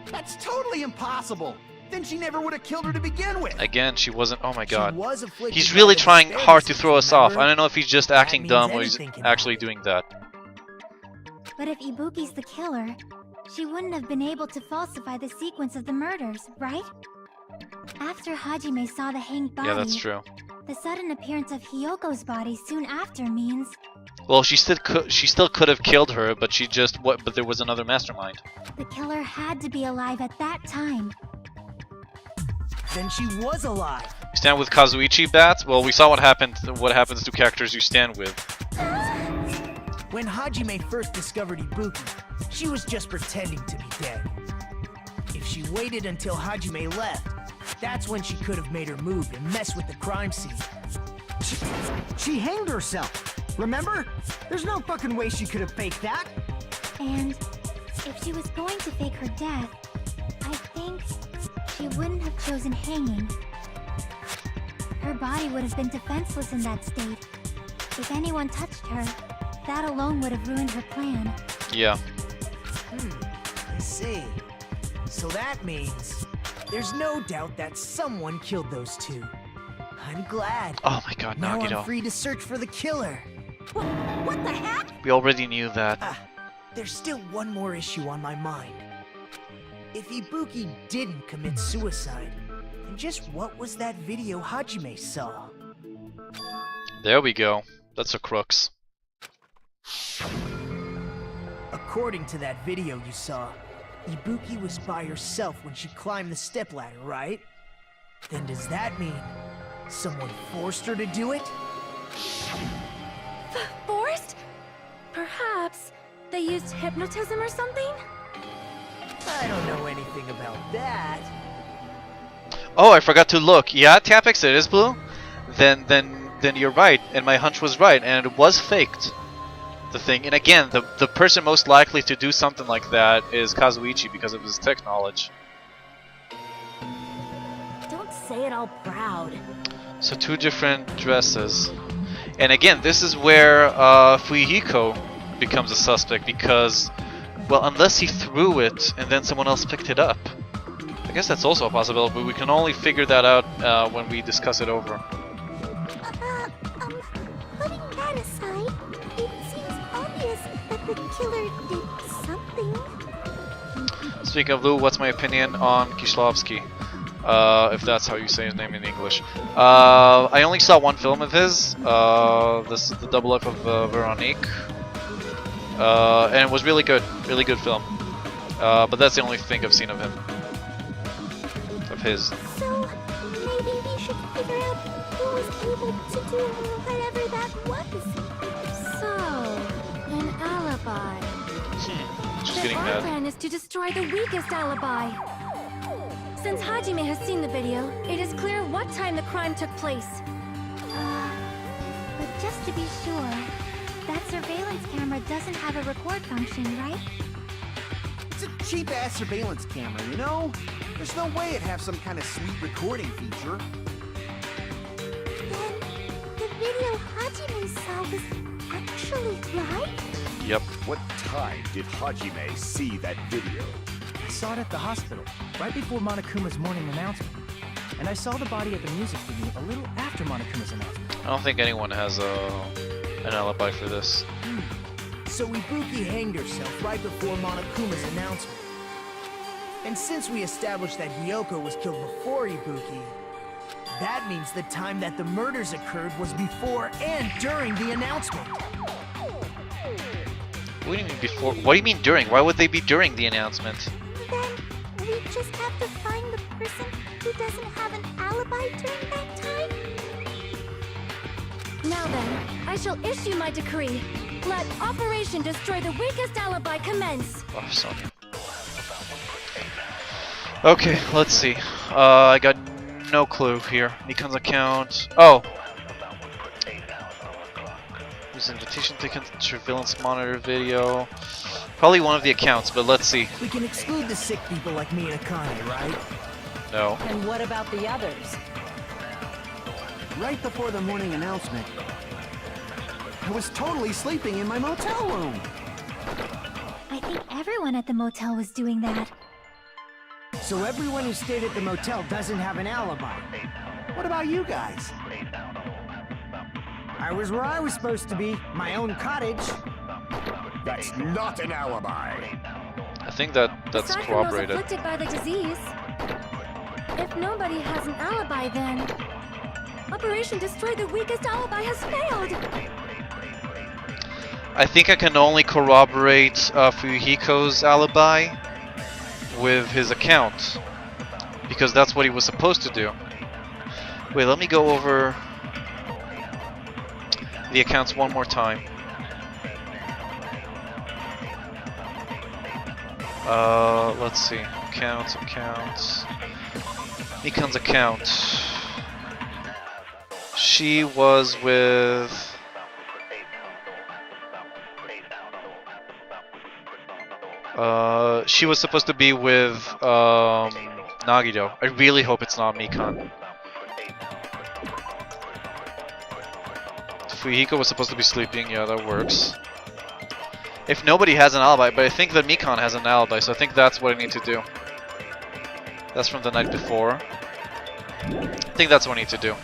That's totally impossible! Then she never would have killed her to begin with! Again, she wasn't. Oh my god. She was afflicted He's by really the trying hard to disparities, throw us off. remember? I don't know if he's just acting means dumb or he's anything can actually happen. doing that. But if Ibuki's the killer, she wouldn't have been able to falsify the sequence of the murders, right? After Hajime saw the hanged body, Yeah, that's true. the sudden appearance of Hyoko's body soon after means Well, she still could have killed her, but she just but there was another mastermind. the killer had to be alive at that time. Then she was alive. You stand with Kazuichi, Bats? Well, we saw what happens to characters you stand with. When Hajime first discovered Ibuki, she was just pretending to be dead. If she waited until Hajime left, that's when she could have made her move and mess with the crime scene. She hanged herself, remember? There's no fucking way she could have faked that. And if she was going to fake her death, I think she wouldn't have chosen hanging. Her body would have been defenseless in that state. If anyone touched her, that alone would have ruined her plan. Yeah. I see. So that means there's no doubt that someone killed those two. I'm glad. Oh my god, Now Nagito. I'm free to search for the killer. What the heck? We already knew that. There's still one more issue on my mind. If Ibuki didn't commit suicide, then just what was that video Hajime saw? There we go. That's a crux. According to that video you saw, Ibuki was by herself when she climbed the stepladder, right? Then does that mean someone forced her to do it? Forced? Perhaps they used hypnotism or something? I don't know anything about that. Oh, I forgot to look. Yeah, Tapex, it is blue. Then you're right, and my hunch was right, and it was faked. The thing, and again, the person most likely to do something like that is Kazuichi because of his tech knowledge. Don't say it all proud. So 2 different dresses, and again, this is where Fuyuhiko becomes a suspect because, well, unless he threw it and then someone else picked it up. I guess that's also a possibility, but we can only figure that out when we discuss it over. Putting that aside, it seems obvious that the killer did something. Speaking of Lou, what's my opinion on Kieślowski? If that's how you say his name in English. I only saw one film of his. This is The Double Life of Veronique. And it was really good film. But that's the only thing I've seen of him. Of his. So, maybe we should figure out who was able to do whatever that was. So, an alibi. She's The getting our mad. plan is to destroy the weakest alibi. Since Hajime has seen the video, it is clear what time the crime took place. But just to be sure, that surveillance camera doesn't have a record function, right? It's a cheap-ass surveillance camera, you know? There's no way it'd have some kind of sweet recording feature. Then, the video Hajime saw was actually right? Yep. What time did Hajime see that video? I saw it at the hospital, right before Monokuma's morning announcement. And I saw the body at the music venue a little after Monokuma's announcement. I don't think anyone has an alibi for this. So Ibuki hanged herself right before Monokuma's announcement. And since we established that Hyoko was killed before Ibuki, that means the time that the murders occurred was before and during the announcement. What do you mean before? What do you mean during? Why would they be during the announcement? Then, we just have to find the person who doesn't have an alibi during that time? Now then, I shall issue my decree. Let Operation Destroy the Weakest Alibi commence. Oh, Sonya. Okay, let's see. I got no clue here. Nikon's account. Oh! There's invitation ticket, surveillance monitor video. Probably one of the accounts, but let's see. We can exclude the sick people like me and Akane, right? No. And what about the others? Right before the morning announcement, I was totally sleeping in my motel room. I think everyone at the motel was doing that. So everyone who stayed at the motel doesn't have an alibi. What about you guys? I was where I was supposed to be, my own cottage. That's not an alibi. I think that's Aside from those corroborated. afflicted by the disease, if nobody has an alibi, then Operation Destroy the Weakest Alibi has failed. I think I can only corroborate Fuyuhiko's alibi with his account, because that's what he was supposed to do. Wait, let me go over the accounts one more time. Let's see. Accounts. Mikan's account. She was with... she was supposed to be with, Nagito. I really hope it's not Mikan. Fuyuhiko was supposed to be sleeping, yeah, that works. If nobody has an alibi, but I think that Mikan has an alibi, so I think that's what I need to do. That's from the night before. I think that's what I need to do.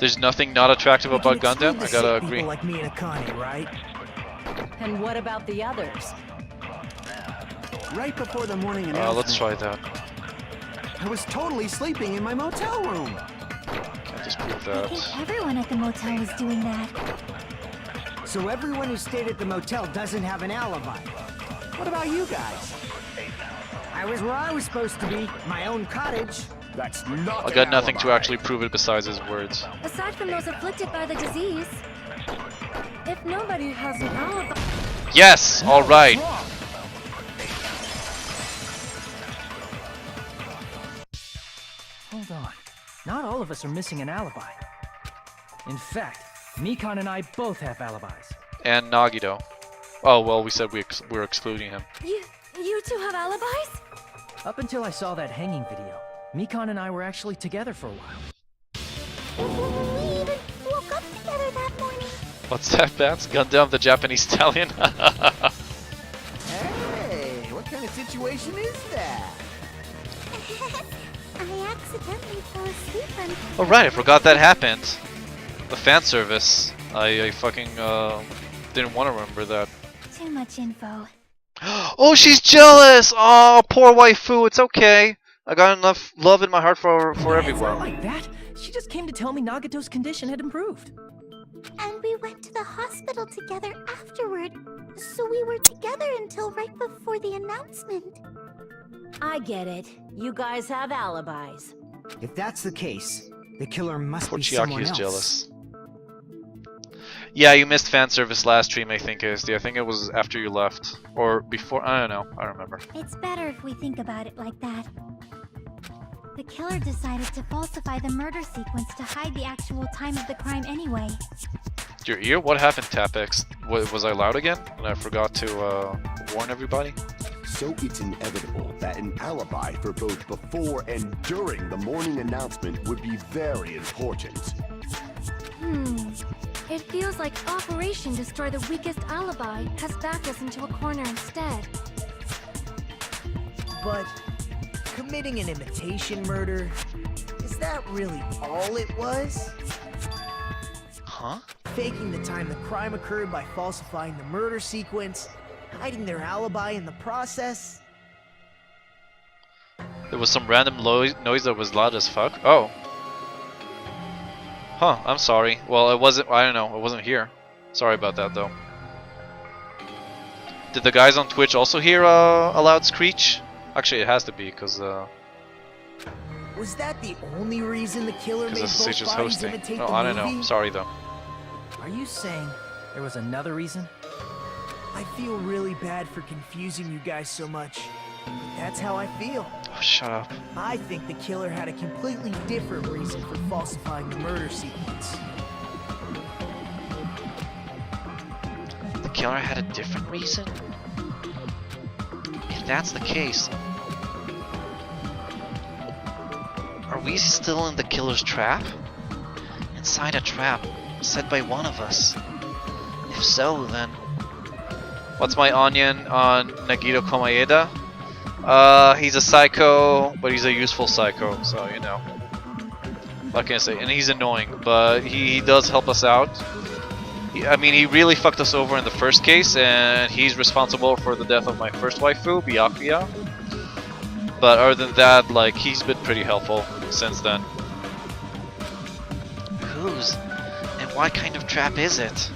There's nothing not attractive about Gundam. I gotta agree. Like me and Akane, right? And what about the others? Right before the morning announcement, Let's try that. I was totally sleeping in my motel room. Can't disprove I think that. everyone at the motel was doing that. So everyone who stayed at the motel doesn't have an alibi. What about you guys? I was where I was supposed to be, my own cottage. That's not I an got nothing to alibi. actually prove it besides his words. Aside from those afflicted by the disease, if nobody has an alibi... Yes! Alright! Hold on. Not all of us are missing an alibi. In fact, Mikan and I both have alibis. And Nagito. Oh, well, we said we're excluding him. You two have alibis? Up until I saw that hanging video, Mikan and I were actually together for a while. We even woke up together that morning. What's that, Bats? Gundam the Japanese stallion? Hey, what kind of situation is that? I accidentally fell asleep and... Oh right, I forgot that happened. The fan service. I fucking didn't want to remember that. Too much info. Oh, she's jealous! Oh, poor waifu, it's okay. I got enough love in my heart for It's not everyone. like that. She just came to tell me Nagito's condition had improved. And we went to the hospital together afterward. So we were together until right before the announcement. I get it. You guys have alibis. If that's the case, the killer must Poor be Chiaki someone is else. jealous. Yeah, you missed fan service last stream, I think, ASD. I think it was after you left. Or before, I don't know, I don't remember. It's better if we think about it like that. The killer decided to falsify the murder sequence to hide the actual time of the crime anyway. Your ear? What happened, Tapex? Was I loud again? And I forgot to warn everybody? So it's inevitable that an alibi for both before and during the morning announcement would be very important. It feels like Operation Destroy the Weakest Alibi has backed us into a corner instead. But committing an imitation murder, is that really all it was? Huh? Faking the time the crime occurred by falsifying the murder sequence, hiding their alibi in the process? There was some random noise that was loud as fuck. Oh. Huh, I'm sorry. Well, it wasn't, I don't know, it wasn't here. Sorry about that, though. Did the guys on Twitch also hear a loud screech? Actually, it has to be, because Was that the only reason the killer made this is both just bodies hosting. imitate No, the I don't movie? know. Sorry, though. Are you saying there was another reason? I feel really bad for confusing you guys so much. But that's how I feel. Oh, shut up. I think the killer had a completely different reason for falsifying the murder sequence. The killer had a different reason? If that's the case, are we still in the killer's trap? Inside a trap set by one of us? If so, then... What's my onion on Nagito Komaeda? He's a psycho, but he's a useful psycho, so you know. What can I say? And he's annoying, but he does help us out. I mean, he really fucked us over in the first case, and he's responsible for the death of my first waifu, Byakuya. But other than that, like, he's been pretty helpful since then. Whose? And what kind of trap is it?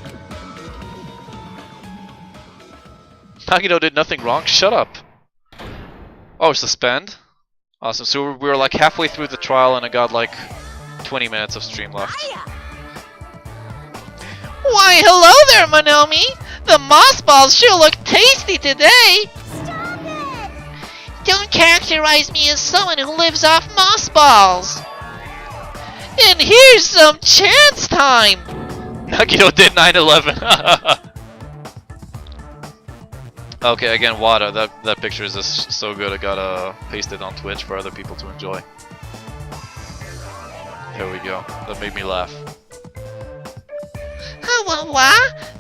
Nagito did nothing wrong, shut up! Oh, suspend? Awesome, so we were like halfway through the trial and I got like 20 minutes of stream left. Why, hello there, Monomi! The moss balls sure look tasty today! Stop it! Don't characterize me as someone who lives off moss balls! And here's some chance time! Nagito did 9/11. Okay, again, Wada. That picture is just so good. I gotta paste it on Twitch for other people to enjoy. There we go. That made me laugh.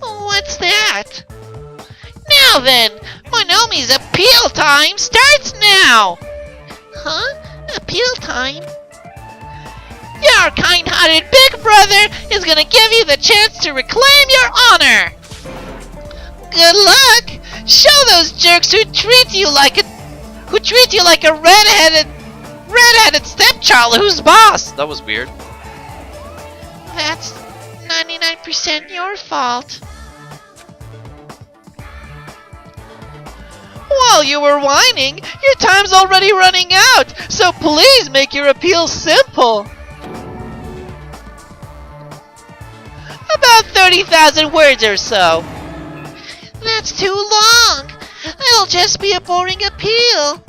What's that? Now then, Monomi's appeal time starts now! Huh? Appeal time? Your kind-hearted big brother is gonna give you the chance to reclaim your honor! Good luck! Show those jerks who treat you like a redheaded stepchild who's boss! That was weird. That's 99% your fault. While you were whining, your time's already running out, so please make your appeal simple. About 30,000 words or so. That's too long. It'll just be a boring appeal.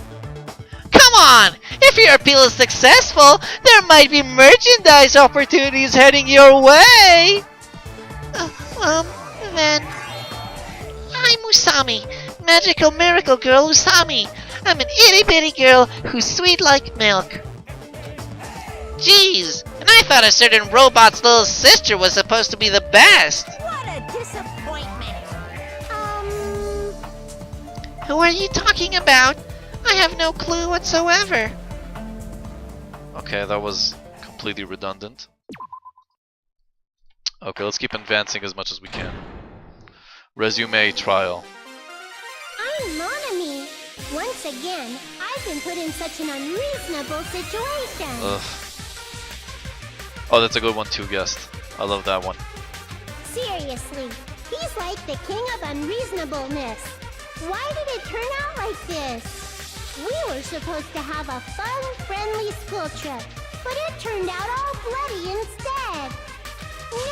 Come on! If your appeal is successful, there might be merchandise opportunities heading your way! Then... I'm Usami. Magical miracle girl Usami. I'm an itty-bitty girl who's sweet like milk. Jeez, and I thought a certain robot's little sister was supposed to be the best! What a disappointment! Who are you talking about? I have no clue whatsoever. Okay, that was completely redundant. Okay, let's keep advancing as much as we can. Resume trial. I'm Monomi. Once again, I've been put in such an unreasonable situation. Ugh. Oh, that's a good one too, guest. I love that one. Seriously, he's like the king of unreasonableness. Why did it turn out like this? We were supposed to have a fun, friendly school trip, but it turned out all bloody instead.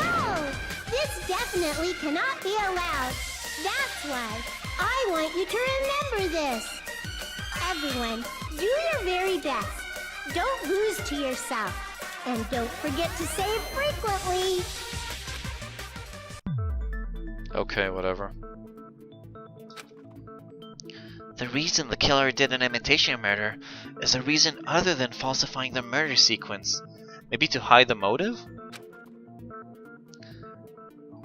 No! This definitely cannot be allowed. That's why I want you to remember this. Everyone, do your very best. Don't lose to yourself. And don't forget to save frequently. Okay, whatever. The reason the killer did an imitation murder is a reason other than falsifying the murder sequence. Maybe to hide the motive?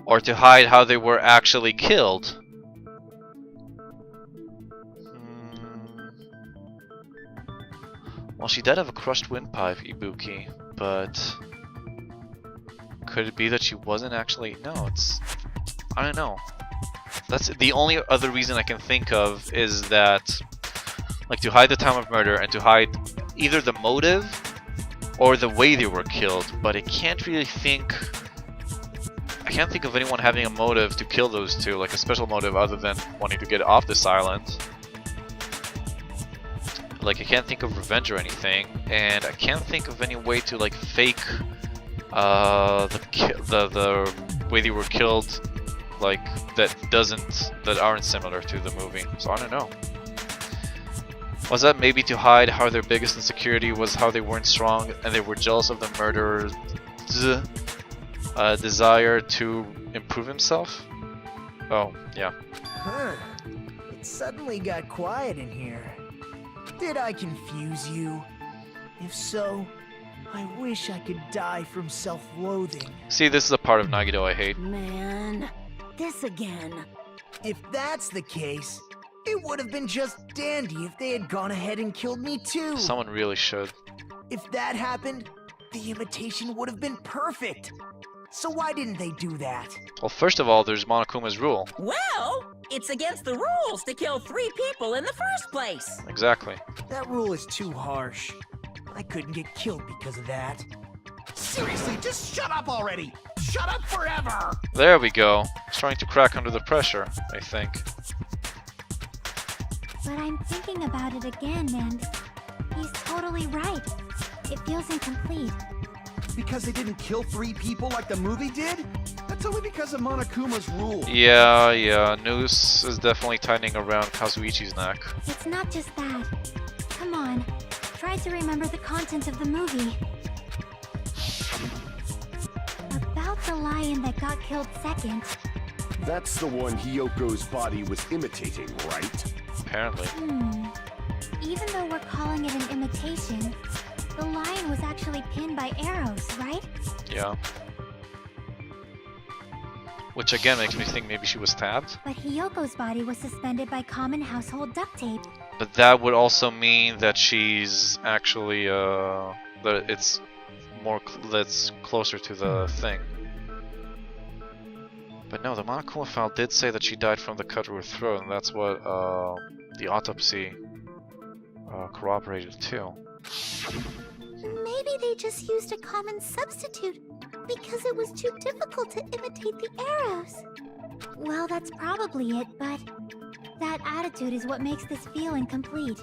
Or to hide how they were actually killed? Well, she did have a crushed windpipe, Ibuki, but... could it be that she wasn't actually... No, it's... I don't know. That's the only other reason I can think of is that... like, to hide the time of murder and to hide either the motive or the way they were killed, but I can't really think... I can't think of anyone having a motive to kill those two, like a special motive other than wanting to get off this island. Like, I can't think of revenge or anything, and I can't think of any way to like fake the way they were killed, like that aren't similar to the movie. So I don't know. Was that maybe to hide how their biggest insecurity was how they weren't strong and they were jealous of the murderer's desire to improve himself? Oh, yeah. Huh. It suddenly got quiet in here. Did I confuse you? If so, I wish I could die from self-loathing. See, this is a part of Nagito I hate. Man, this again. If that's the case, it would have been just dandy if they had gone ahead and killed me too. Someone really should. If that happened, the imitation would have been perfect. So why didn't they do that? Well, first of all, there's Monokuma's rule. Well, it's against the rules to kill 3 people in the first place. Exactly. That rule is too harsh. I couldn't get killed because of that. Seriously, just shut up already! Shut up forever! There we go. He's trying to crack under the pressure, I think. But I'm thinking about it again, and he's totally right. It feels incomplete. Because they didn't kill 3 people like the movie did? That's only because of Monokuma's rule. Yeah, noose is definitely tightening around Kazuichi's neck. It's not just that. Come on, try to remember the content of the movie. About the lion that got killed second. That's the one Hiyoko's body was imitating, right? Apparently. Even though we're calling it an imitation, the lion was actually pinned by arrows, right? Yeah. Which again makes me think maybe she was stabbed. But Hiyoko's body was suspended by common household duct tape. But that would also mean that she's actually that it's more that's closer to the thing. But no, the Monokuma file did say that she died from the cut to her throat, and that's what the autopsy corroborated too. Maybe they just used a common substitute because it was too difficult to imitate the arrows. Well, that's probably it, but that attitude is what makes this feel incomplete.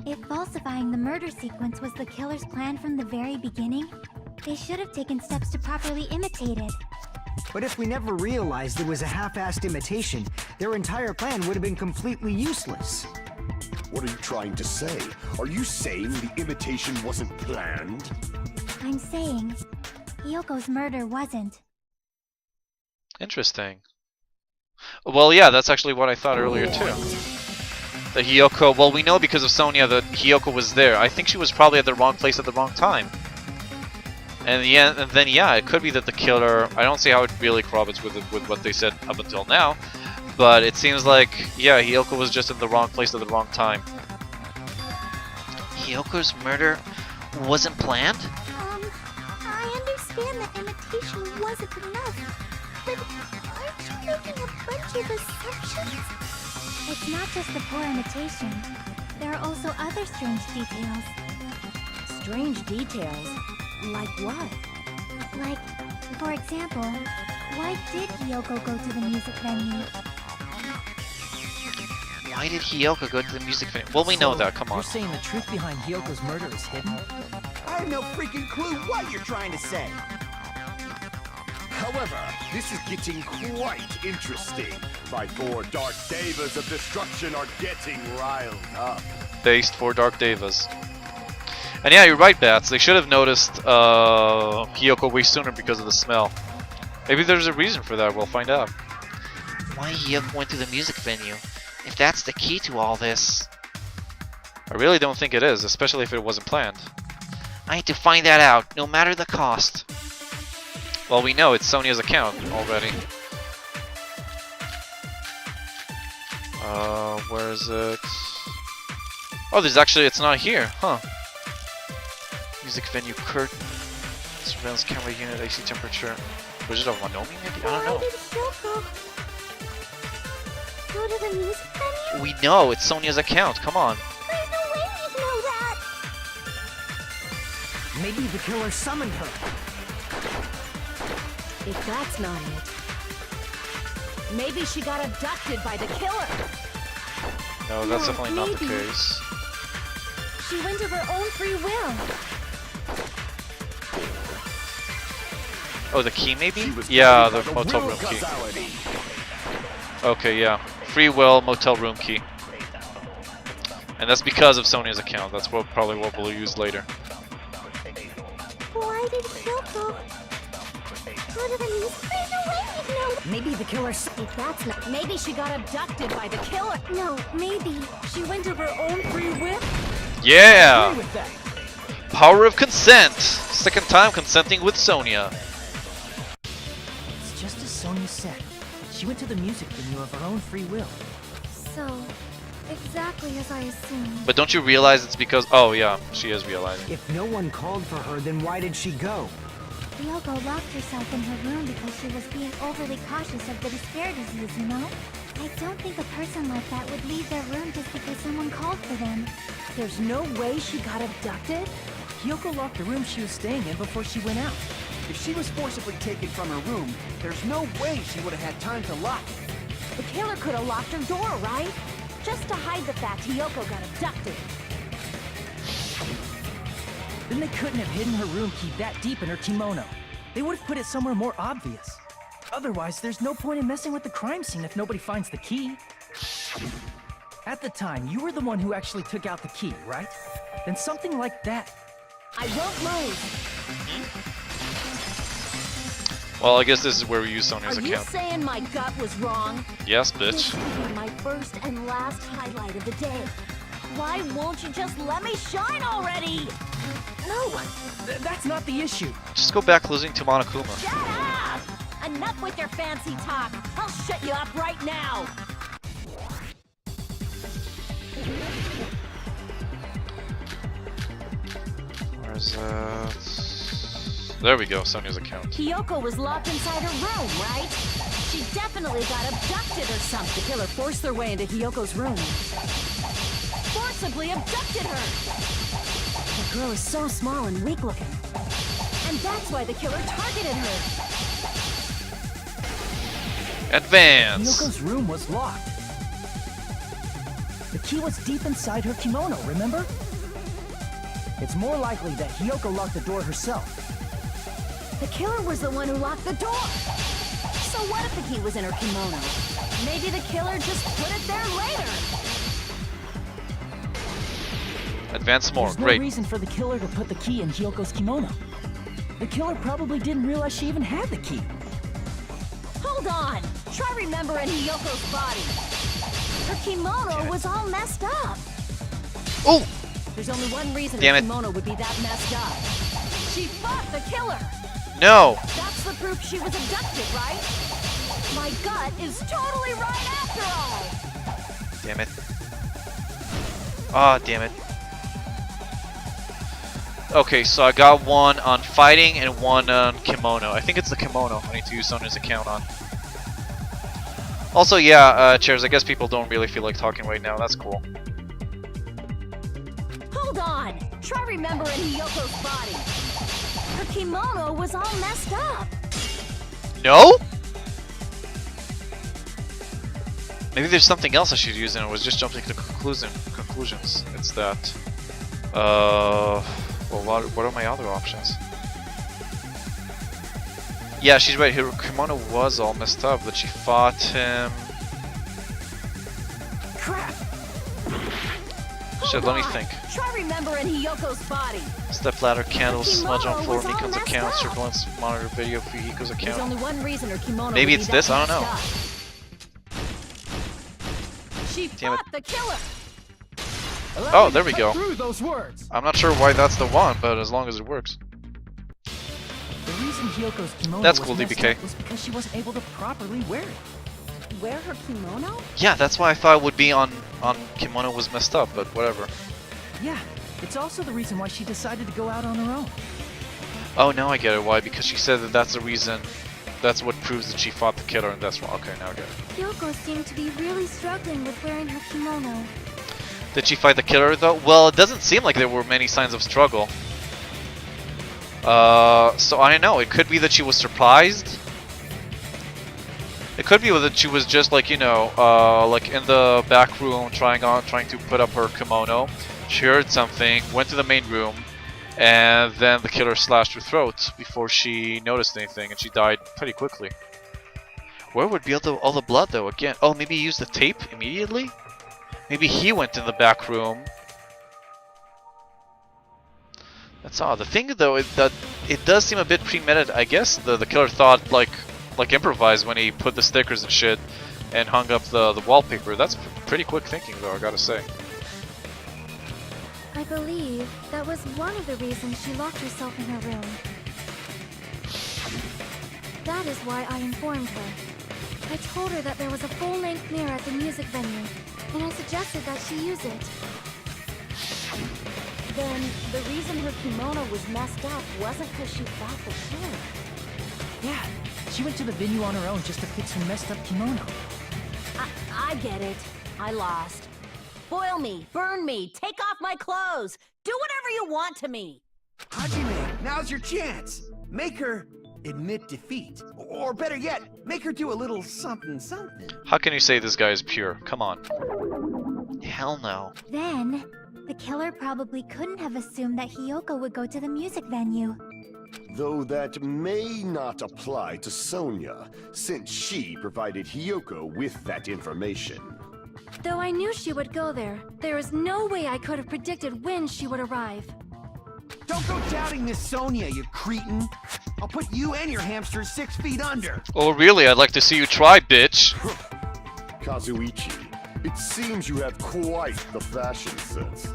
If falsifying the murder sequence was the killer's plan from the very beginning, they should have taken steps to properly imitate it. But if we never realized it was a half-assed imitation, their entire plan would have been completely useless. What are you trying to say? Are you saying the imitation wasn't planned? I'm saying Hiyoko's murder wasn't. Interesting. Well, yeah, that's actually what I thought earlier too. That Hiyoko, well, we know because of Sonia that Hiyoko was there. I think she was probably at the wrong place at the wrong time. And then yeah, it could be that the killer. I don't see how it really corroborates with what they said up until now, but it seems like yeah, Hiyoko was just in the wrong place at the wrong time. Hiyoko's murder wasn't planned? I understand that imitation wasn't enough, but aren't you making a bunch of assumptions? It's not just the poor imitation. There are also other strange details. Strange details? Like what? Like, for example, why did Hiyoko go to the music venue? Why did Hiyoko go to the music venue? Well, we know that, come on. You're saying the truth behind Hiyoko's murder is hidden? I have no freaking clue what you're trying to say. However, this is getting quite interesting. My 4 Dark Devas of Destruction are getting riled up. Based for Dark Devas. And yeah, you're right, Bats. They should have noticed Hiyoko way sooner because of the smell. Maybe there's a reason for that. We'll find out. Why Hiyoko went to the music venue? If that's the key to all this... I really don't think it is, especially if it wasn't planned. I need to find that out, no matter the cost. Well, we know it's Sonia's account already. Where is it? Oh, there's actually, it's not here, huh? Music venue curtain, surveillance camera unit, AC temperature. Was it a Wanomi maybe? I don't know. Why did Hiyoko go to the music venue? We know, it's Sonia's account, come on. There's no way we'd know that! Maybe the killer summoned her. If that's not it, maybe she got abducted by the killer. No, that's No, definitely not the maybe. case. She went of her own free will. Oh, the key maybe? She was Yeah, killed the by motel will room key. causality. Okay, yeah. Free will, motel room key. And that's because of Sonia's account. That's probably what we'll use later. Why did Hiyoko go to the music venue? There's no way we'd know that! Maybe the killer. If that's not, maybe she got abducted by the killer. No, maybe. She went of her own free will. Yeah! Agree with that. Power of consent! Second time consenting with Sonia. It's just as Sonia said. She went to the music venue of her own free will. So, exactly as I assumed. But don't you realize it's because... Oh yeah, she is realizing. If no one called for her, then why did she go? Hiyoko locked herself in her room because she was being overly cautious of the despair disease, you know? I don't think a person like that would leave their room just because someone called for them. There's no way she got abducted? Hiyoko locked the room she was staying in before she went out. If she was forcibly taken from her room, there's no way she would have had time to lock it. The killer could have locked her door, right? Just to hide the fact Hiyoko got abducted. Then they couldn't have hidden her room key that deep in her kimono. They would have put it somewhere more obvious. Otherwise, there's no point in messing with the crime scene if nobody finds the key. At the time, you were the one who actually took out the key, right? Then something like that. I won't move. Well, I guess this is where we use Sonya's Are you account. saying my gut was wrong? Yes, This bitch. will be my first and last highlight of the day. Why won't you just let me shine already? No, that's not the issue. Just go back losing to Monokuma. Shut up! Enough with your fancy talk. I'll shut you up right now. Where's that? There we go, Sonya's account. Kyoko was locked inside her room, right? She definitely got abducted or something. The killer forced their way into Hyoko's room. Forcibly abducted her. The girl is so small and weak looking. And that's why the killer targeted her. Advance! Hyoko's room was locked. The key was deep inside her kimono, remember? It's more likely that Hyoko locked the door herself. The killer was the one who locked the door. So what if the key was in her kimono? Maybe the killer just put it there later. Advance more, There's no great. reason for the killer to put the key in Hyoko's kimono. The killer probably didn't realize she even had the key. Hold on. Try remembering Hyoko's body. Her kimono was all messed up. Oh! There's only one reason Damn her it. kimono would be that messed up. She fought the killer. No! That's the proof she was abducted, right? My gut is totally right after all. Damn it. Ah, damn it. Okay, so I got one on fighting and one on kimono. I think it's the kimono I need to use Sonya's account on. Also, yeah, Chairs, I guess people don't really feel like talking right now. That's cool. Hold on. Try remembering Hyoko's body. Her kimono was all messed up. No? Maybe there's something else I should use and I was just jumping to conclusions. It's that. Well, what are my other options? Yeah, she's right. Her kimono was all messed up, but she fought him. Crap! Shit, let me think. Try remembering Hyoko's body. Step ladder, candles, smudge on floor, was all Miko's messed account, up. surveillance monitor video, Fujiko's There's account. only one reason her kimono Maybe would it's be this, that I don't know. messed up. She Damn it. fought the killer. Oh, there we go. Through those words. I'm not sure why that's the one, but as long as it works. The reason Hyoko's kimono That's was cool, messed DBK. up was because she wasn't able to properly wear it. Wear her kimono? Yeah, that's why I thought it would be on kimono was messed up, but whatever. Yeah, it's also the reason why she decided to go out on her own. Oh, now I get it. Why? Because she said that that's the reason. That's what proves that she fought the killer, and that's wrong. Okay, now I get it. Kyoko seemed to be really struggling with wearing her kimono. Did she fight the killer though? Well, it doesn't seem like there were many signs of struggle. So I don't know. It could be that she was surprised. It could be that she was just like, you know, like in the back room trying to put up her kimono. She heard something, went to the main room, and then the killer slashed her throat before she noticed anything, and she died pretty quickly. Where would be all the blood though? Again, oh, maybe he used the tape immediately. Maybe he went in the back room. That's odd. The thing though is that it does seem a bit premeditated. I guess the killer thought like improvised when he put the stickers and shit and hung up the wallpaper. That's pretty quick thinking though, I gotta say. I believe that was one of the reasons she locked herself in her room. That is why I informed her. I told her that there was a full-length mirror at the music venue, and I suggested that she use it. Then the reason her kimono was messed up wasn't because she fought the killer. Yeah, she went to the venue on her own just to fix her messed up kimono. I get it. I lost. Boil me, burn me, take off my clothes. Do whatever you want to me. Hajime, now's your chance. Make her admit defeat. Or better yet, make her do a little something something. How can you say this guy is pure? Come on. Hell no. Then, the killer probably couldn't have assumed that Hyoko would go to the music venue. Though that may not apply to Sonia, since she provided Hiyoko with that information. Though I knew she would go there, there is no way I could have predicted when she would arrive. Don't go doubting Miss Sonia, you cretin. I'll put you and your hamster 6 feet under. Oh, really? I'd like to see you try, bitch. Kazuichi, it seems you have quite the fashion sense.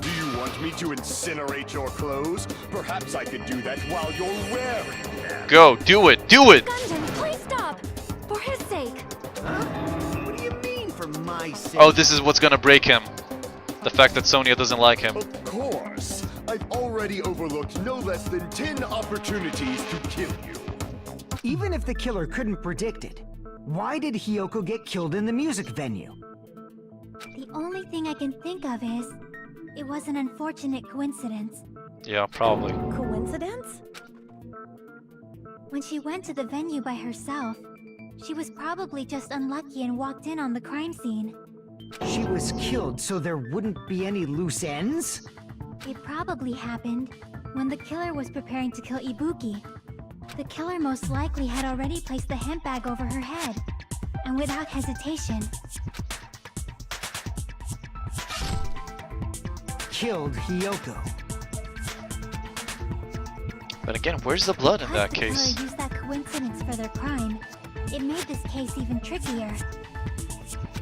Do you want me to incinerate your clothes? Perhaps I could do that while you're wearing them. Go, do it, do it! Gundam, please stop! For his sake! Huh? What do you mean, for my sake? Oh, this is what's gonna break him. The fact that Sonia doesn't like him. Of course. I've already overlooked no less than 10 opportunities to kill you. Even if the killer couldn't predict it, why did Hiyoko get killed in the music venue? The only thing I can think of is, it was an unfortunate coincidence. Yeah, probably. Coincidence? When she went to the venue by herself, she was probably just unlucky and walked in on the crime scene. She was killed so there wouldn't be any loose ends? It probably happened when the killer was preparing to kill Ibuki. The killer most likely had already placed the hemp bag over her head, and without hesitation, killed Hiyoko. But again, where's the blood in that because case? the killer used that coincidence for their crime. It made this case even trickier.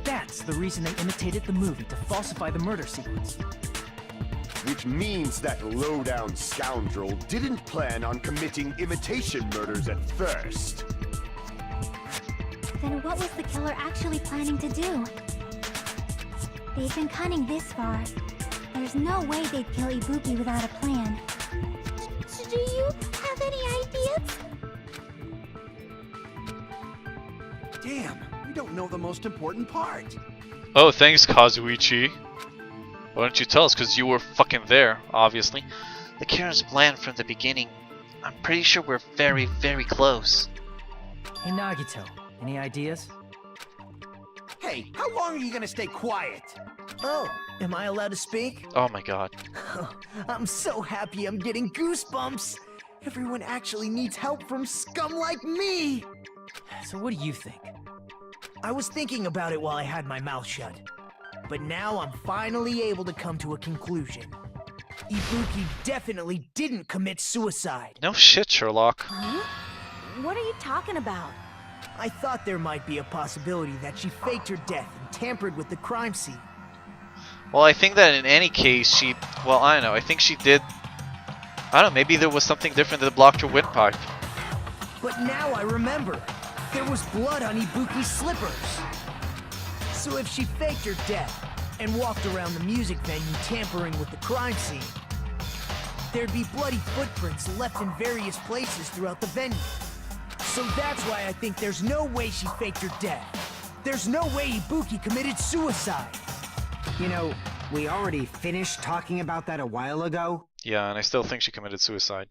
That's the reason they imitated the movie to falsify the murder sequence. Which means that low-down scoundrel didn't plan on committing imitation murders at first. Then what was the killer actually planning to do? They've been cunning this far. There's no way they'd kill Ibuki without a plan. Do you have any ideas? Damn, we don't know the most important part. Oh, thanks, Kazuichi. Why don't you tell us? Because you were fucking there, obviously. The killer's plan from the beginning. I'm pretty sure we're very, very close. Hey, Nagito, any ideas? Hey, how long are you gonna stay quiet? Oh, am I allowed to speak? Oh my god. I'm so happy I'm getting goosebumps. Everyone actually needs help from scum like me. So what do you think? I was thinking about it while I had my mouth shut. But now I'm finally able to come to a conclusion. Ibuki definitely didn't commit suicide. No shit, Sherlock. Huh? What are you talking about? I thought there might be a possibility that she faked her death and tampered with the crime scene. Well, I think that in any case, she... Well, I don't know. I think she did... I don't know. Maybe there was something different that blocked her windpipe. But now I remember. There was blood on Ibuki's slippers. So if she faked her death and walked around the music venue tampering with the crime scene, there'd be bloody footprints left in various places throughout the venue. So that's why I think there's no way she faked her death. There's no way Ibuki committed suicide. You know, we already finished talking about that a while ago. Yeah, and I still think she committed suicide.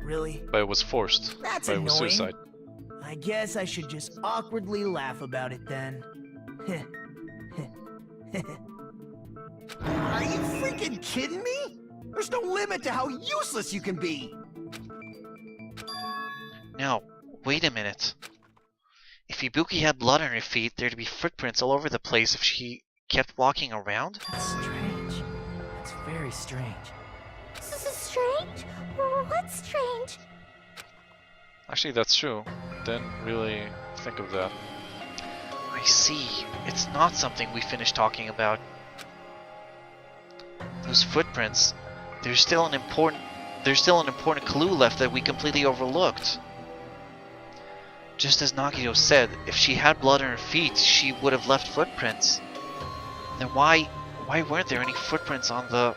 Really? But it was forced. That's but it was annoying. suicide. I guess I should just awkwardly laugh about it then. Are you freaking kidding me? There's no limit to how useless you can be. Now, wait a minute. If Ibuki had blood on her feet, there'd be footprints all over the place if she kept walking around? That's strange. That's very strange. Strange? What's strange? Actually, that's true. Didn't really think of that. I see. It's not something we finished talking about. Those footprints, there's still an important clue left that we completely overlooked. Just as Nagito said, if she had blood on her feet, she would have left footprints. Then why weren't there any footprints on the...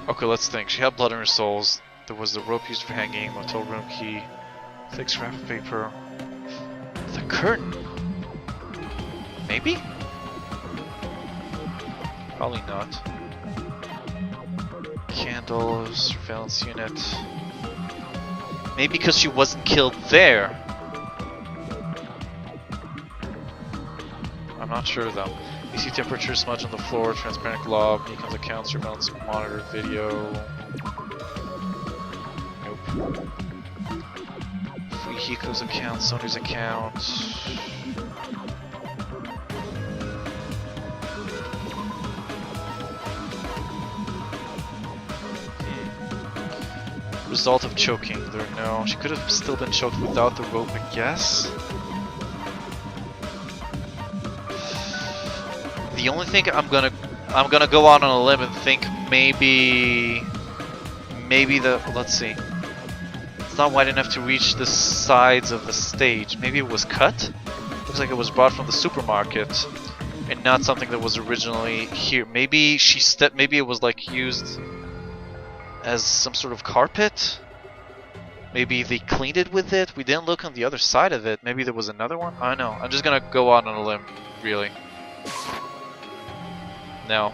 Okay, let's think. She had blood on her soles. There was the rope used for hanging, motel room key, thick scrap of paper, the curtain. Maybe? Probably not. Candle, surveillance unit. Maybe because she wasn't killed there. I'm not sure though. AC temperature smudge on the floor, transparent glob, Nikon's account, surveillance monitor, video. Hiko's account, Sony's account. Result of choking. There, no. She could have still been choked without the rope, I guess. The only thing I'm gonna go out on a limb and think maybe the, let's see. It's not wide enough to reach the sides of the stage. Maybe it was cut? Looks like it was brought from the supermarket and not something that was originally here. Maybe maybe it was like used as some sort of carpet? Maybe they cleaned it with it? We didn't look on the other side of it. Maybe there was another one? I don't know. I'm just gonna go out on a limb, really. No.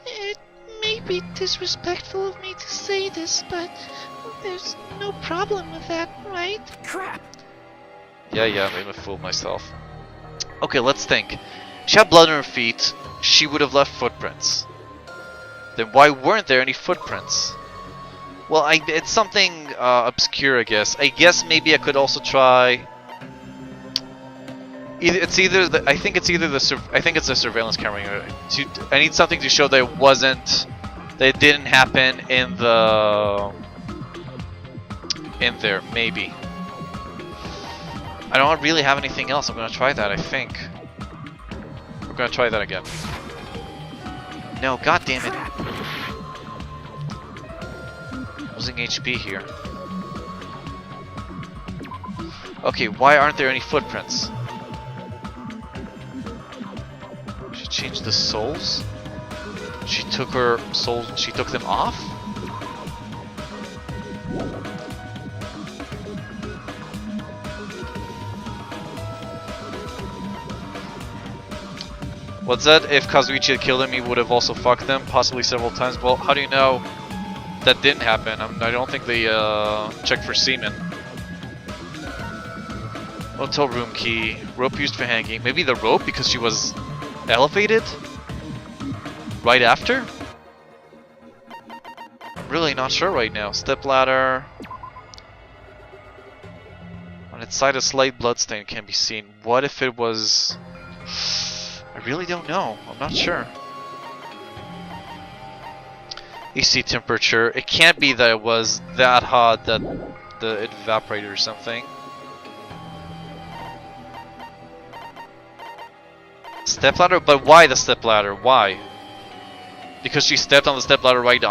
It may be disrespectful of me to say this, but there's no problem with that, right? Crap! Yeah, I made me fool myself. Okay, let's think. She had blood on her feet. She would have left footprints. Then why weren't there any footprints? Well, it's something obscure, I guess. I guess maybe I could also try. I think it's a surveillance camera. I need something to show that it didn't happen in there. Maybe. I don't really have anything else. I'm gonna try that. I think we're gonna try that again. No, god damn it. Losing HP here. Okay, why aren't there any footprints? She changed the souls? She took her souls, she took them off? What's that? If Kazuichi had killed him, he would have also fucked them, possibly several times. Well, how do you know that didn't happen? I don't think they checked for semen. Hotel room key. Rope used for hanging. Maybe the rope because she was elevated? Right after? I'm really not sure right now. Step ladder. On its side a slight bloodstain can be seen. What if it was... I really don't know. I'm not sure. AC temperature. It can't be that it was that hot that it evaporated or something. Stepladder? But why the stepladder? Why? Because she stepped on the stepladder right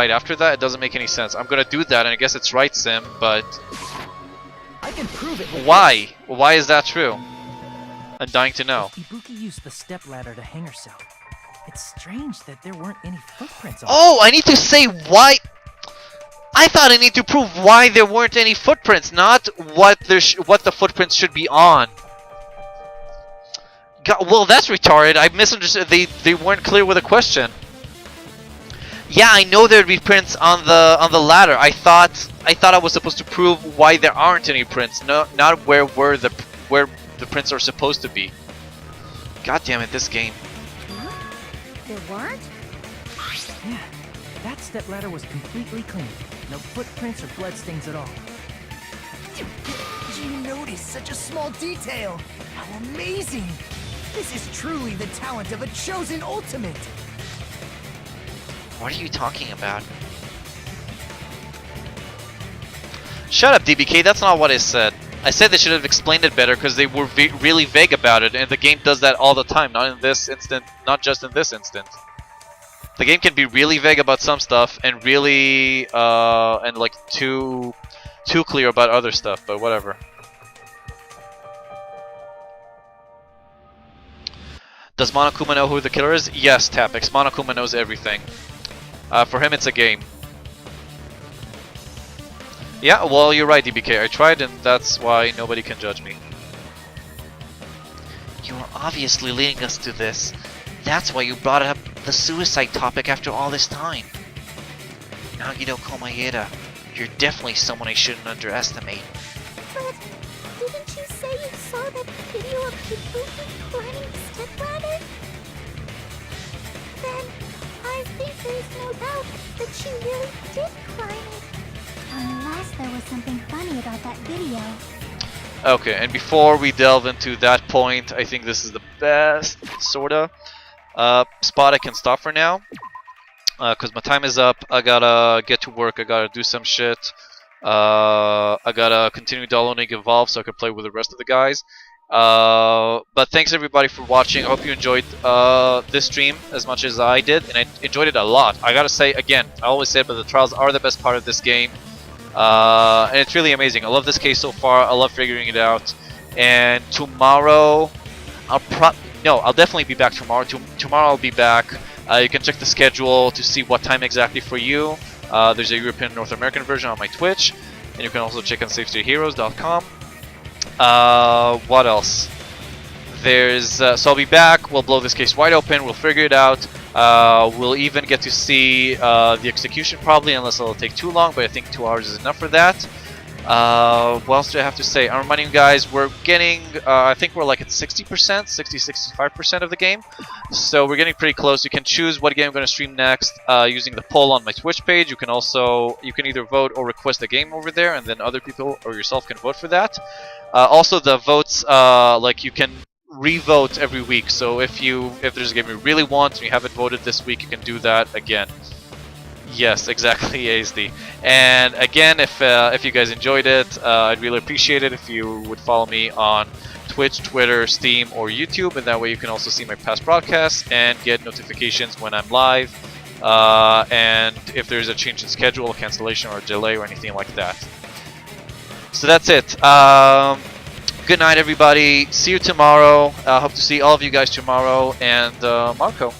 after that? It doesn't make any sense. I'm gonna do that, and I guess it's right, Sim, but... I can prove it. Why? Why is that true? I'm dying to know. Ibuki used the stepladder to hang herself. It's strange that there weren't any footprints on Oh, I need to say why... I thought I need to prove why there weren't any footprints, not what the footprints should be on. God, well, that's retarded. I misunderstood. They weren't clear with a question. Yeah, I know there'd be prints on the ladder. I thought I was supposed to prove why there aren't any prints, not where the prints are supposed to be. God damn it, this game. There weren't? Yeah, that stepladder was completely clean. No footprints or bloodstains at all. Did you notice such a small detail? How amazing! This is truly the talent of a chosen ultimate! What are you talking about? Shut up, DBK, that's not what I said. I said they should have explained it better because they were really vague about it, and the game does that all the time, not in this instant, not just in this instant. The game can be really vague about some stuff and really and like too clear about other stuff, but whatever. Does Monokuma know who the killer is? Yes, Tapix. Monokuma knows everything. For him, it's a game. Yeah, well, you're right, DBK. I tried, and that's why nobody can judge me. You are obviously leading us to this. That's why you brought up the suicide topic after all this time. Nagito Komaeda, you're definitely someone I shouldn't underestimate. But didn't you say you saw that video of Ibuki climbing the stepladder? Then I think there's no doubt that she really did climb it. Unless there was something funny about that video. Okay, and before we delve into that point, I think this is the best, sorta, spot I can stop for now. Because my time is up. I gotta get to work. I gotta do some shit. I gotta continue downloading Evolve so I can play with the rest of the guys. But thanks everybody for watching. I hope you enjoyed this stream as much as I did, and I enjoyed it a lot. I gotta say again, I always say it, but the trials are the best part of this game, and it's really amazing. I love this case so far. I love figuring it out. And tomorrow, I'll definitely be back tomorrow. Tomorrow I'll be back. You can check the schedule to see what time exactly for you. There's a European North American version on my Twitch, and you can also check on SafeStateHeroes.com. What else? So I'll be back. We'll blow this case wide open. We'll figure it out. We'll even get to see the execution probably, unless it'll take too long. But I think 2 hours is enough for that. What else do I have to say? I'm reminding you guys, we're getting, I think we're like at 60%, 60-65% of the game. So we're getting pretty close. You can choose what game I'm going to stream next using the poll on my Twitch page. You can either vote or request a game over there, and then other people or yourself can vote for that. Also, the votes, like you can re-vote every week. So if there's a game you really want and you haven't voted this week, you can do that again. Yes, exactly, ASD. And again, if you guys enjoyed it, I'd really appreciate it if you would follow me on Twitch, Twitter, Steam, or YouTube, and that way you can also see my past broadcasts and get notifications when I'm live, and if there's a change in schedule, a cancellation, or a delay, or anything like that. So that's it. Good night, everybody. See you tomorrow. I hope to see all of you guys tomorrow, and Marco.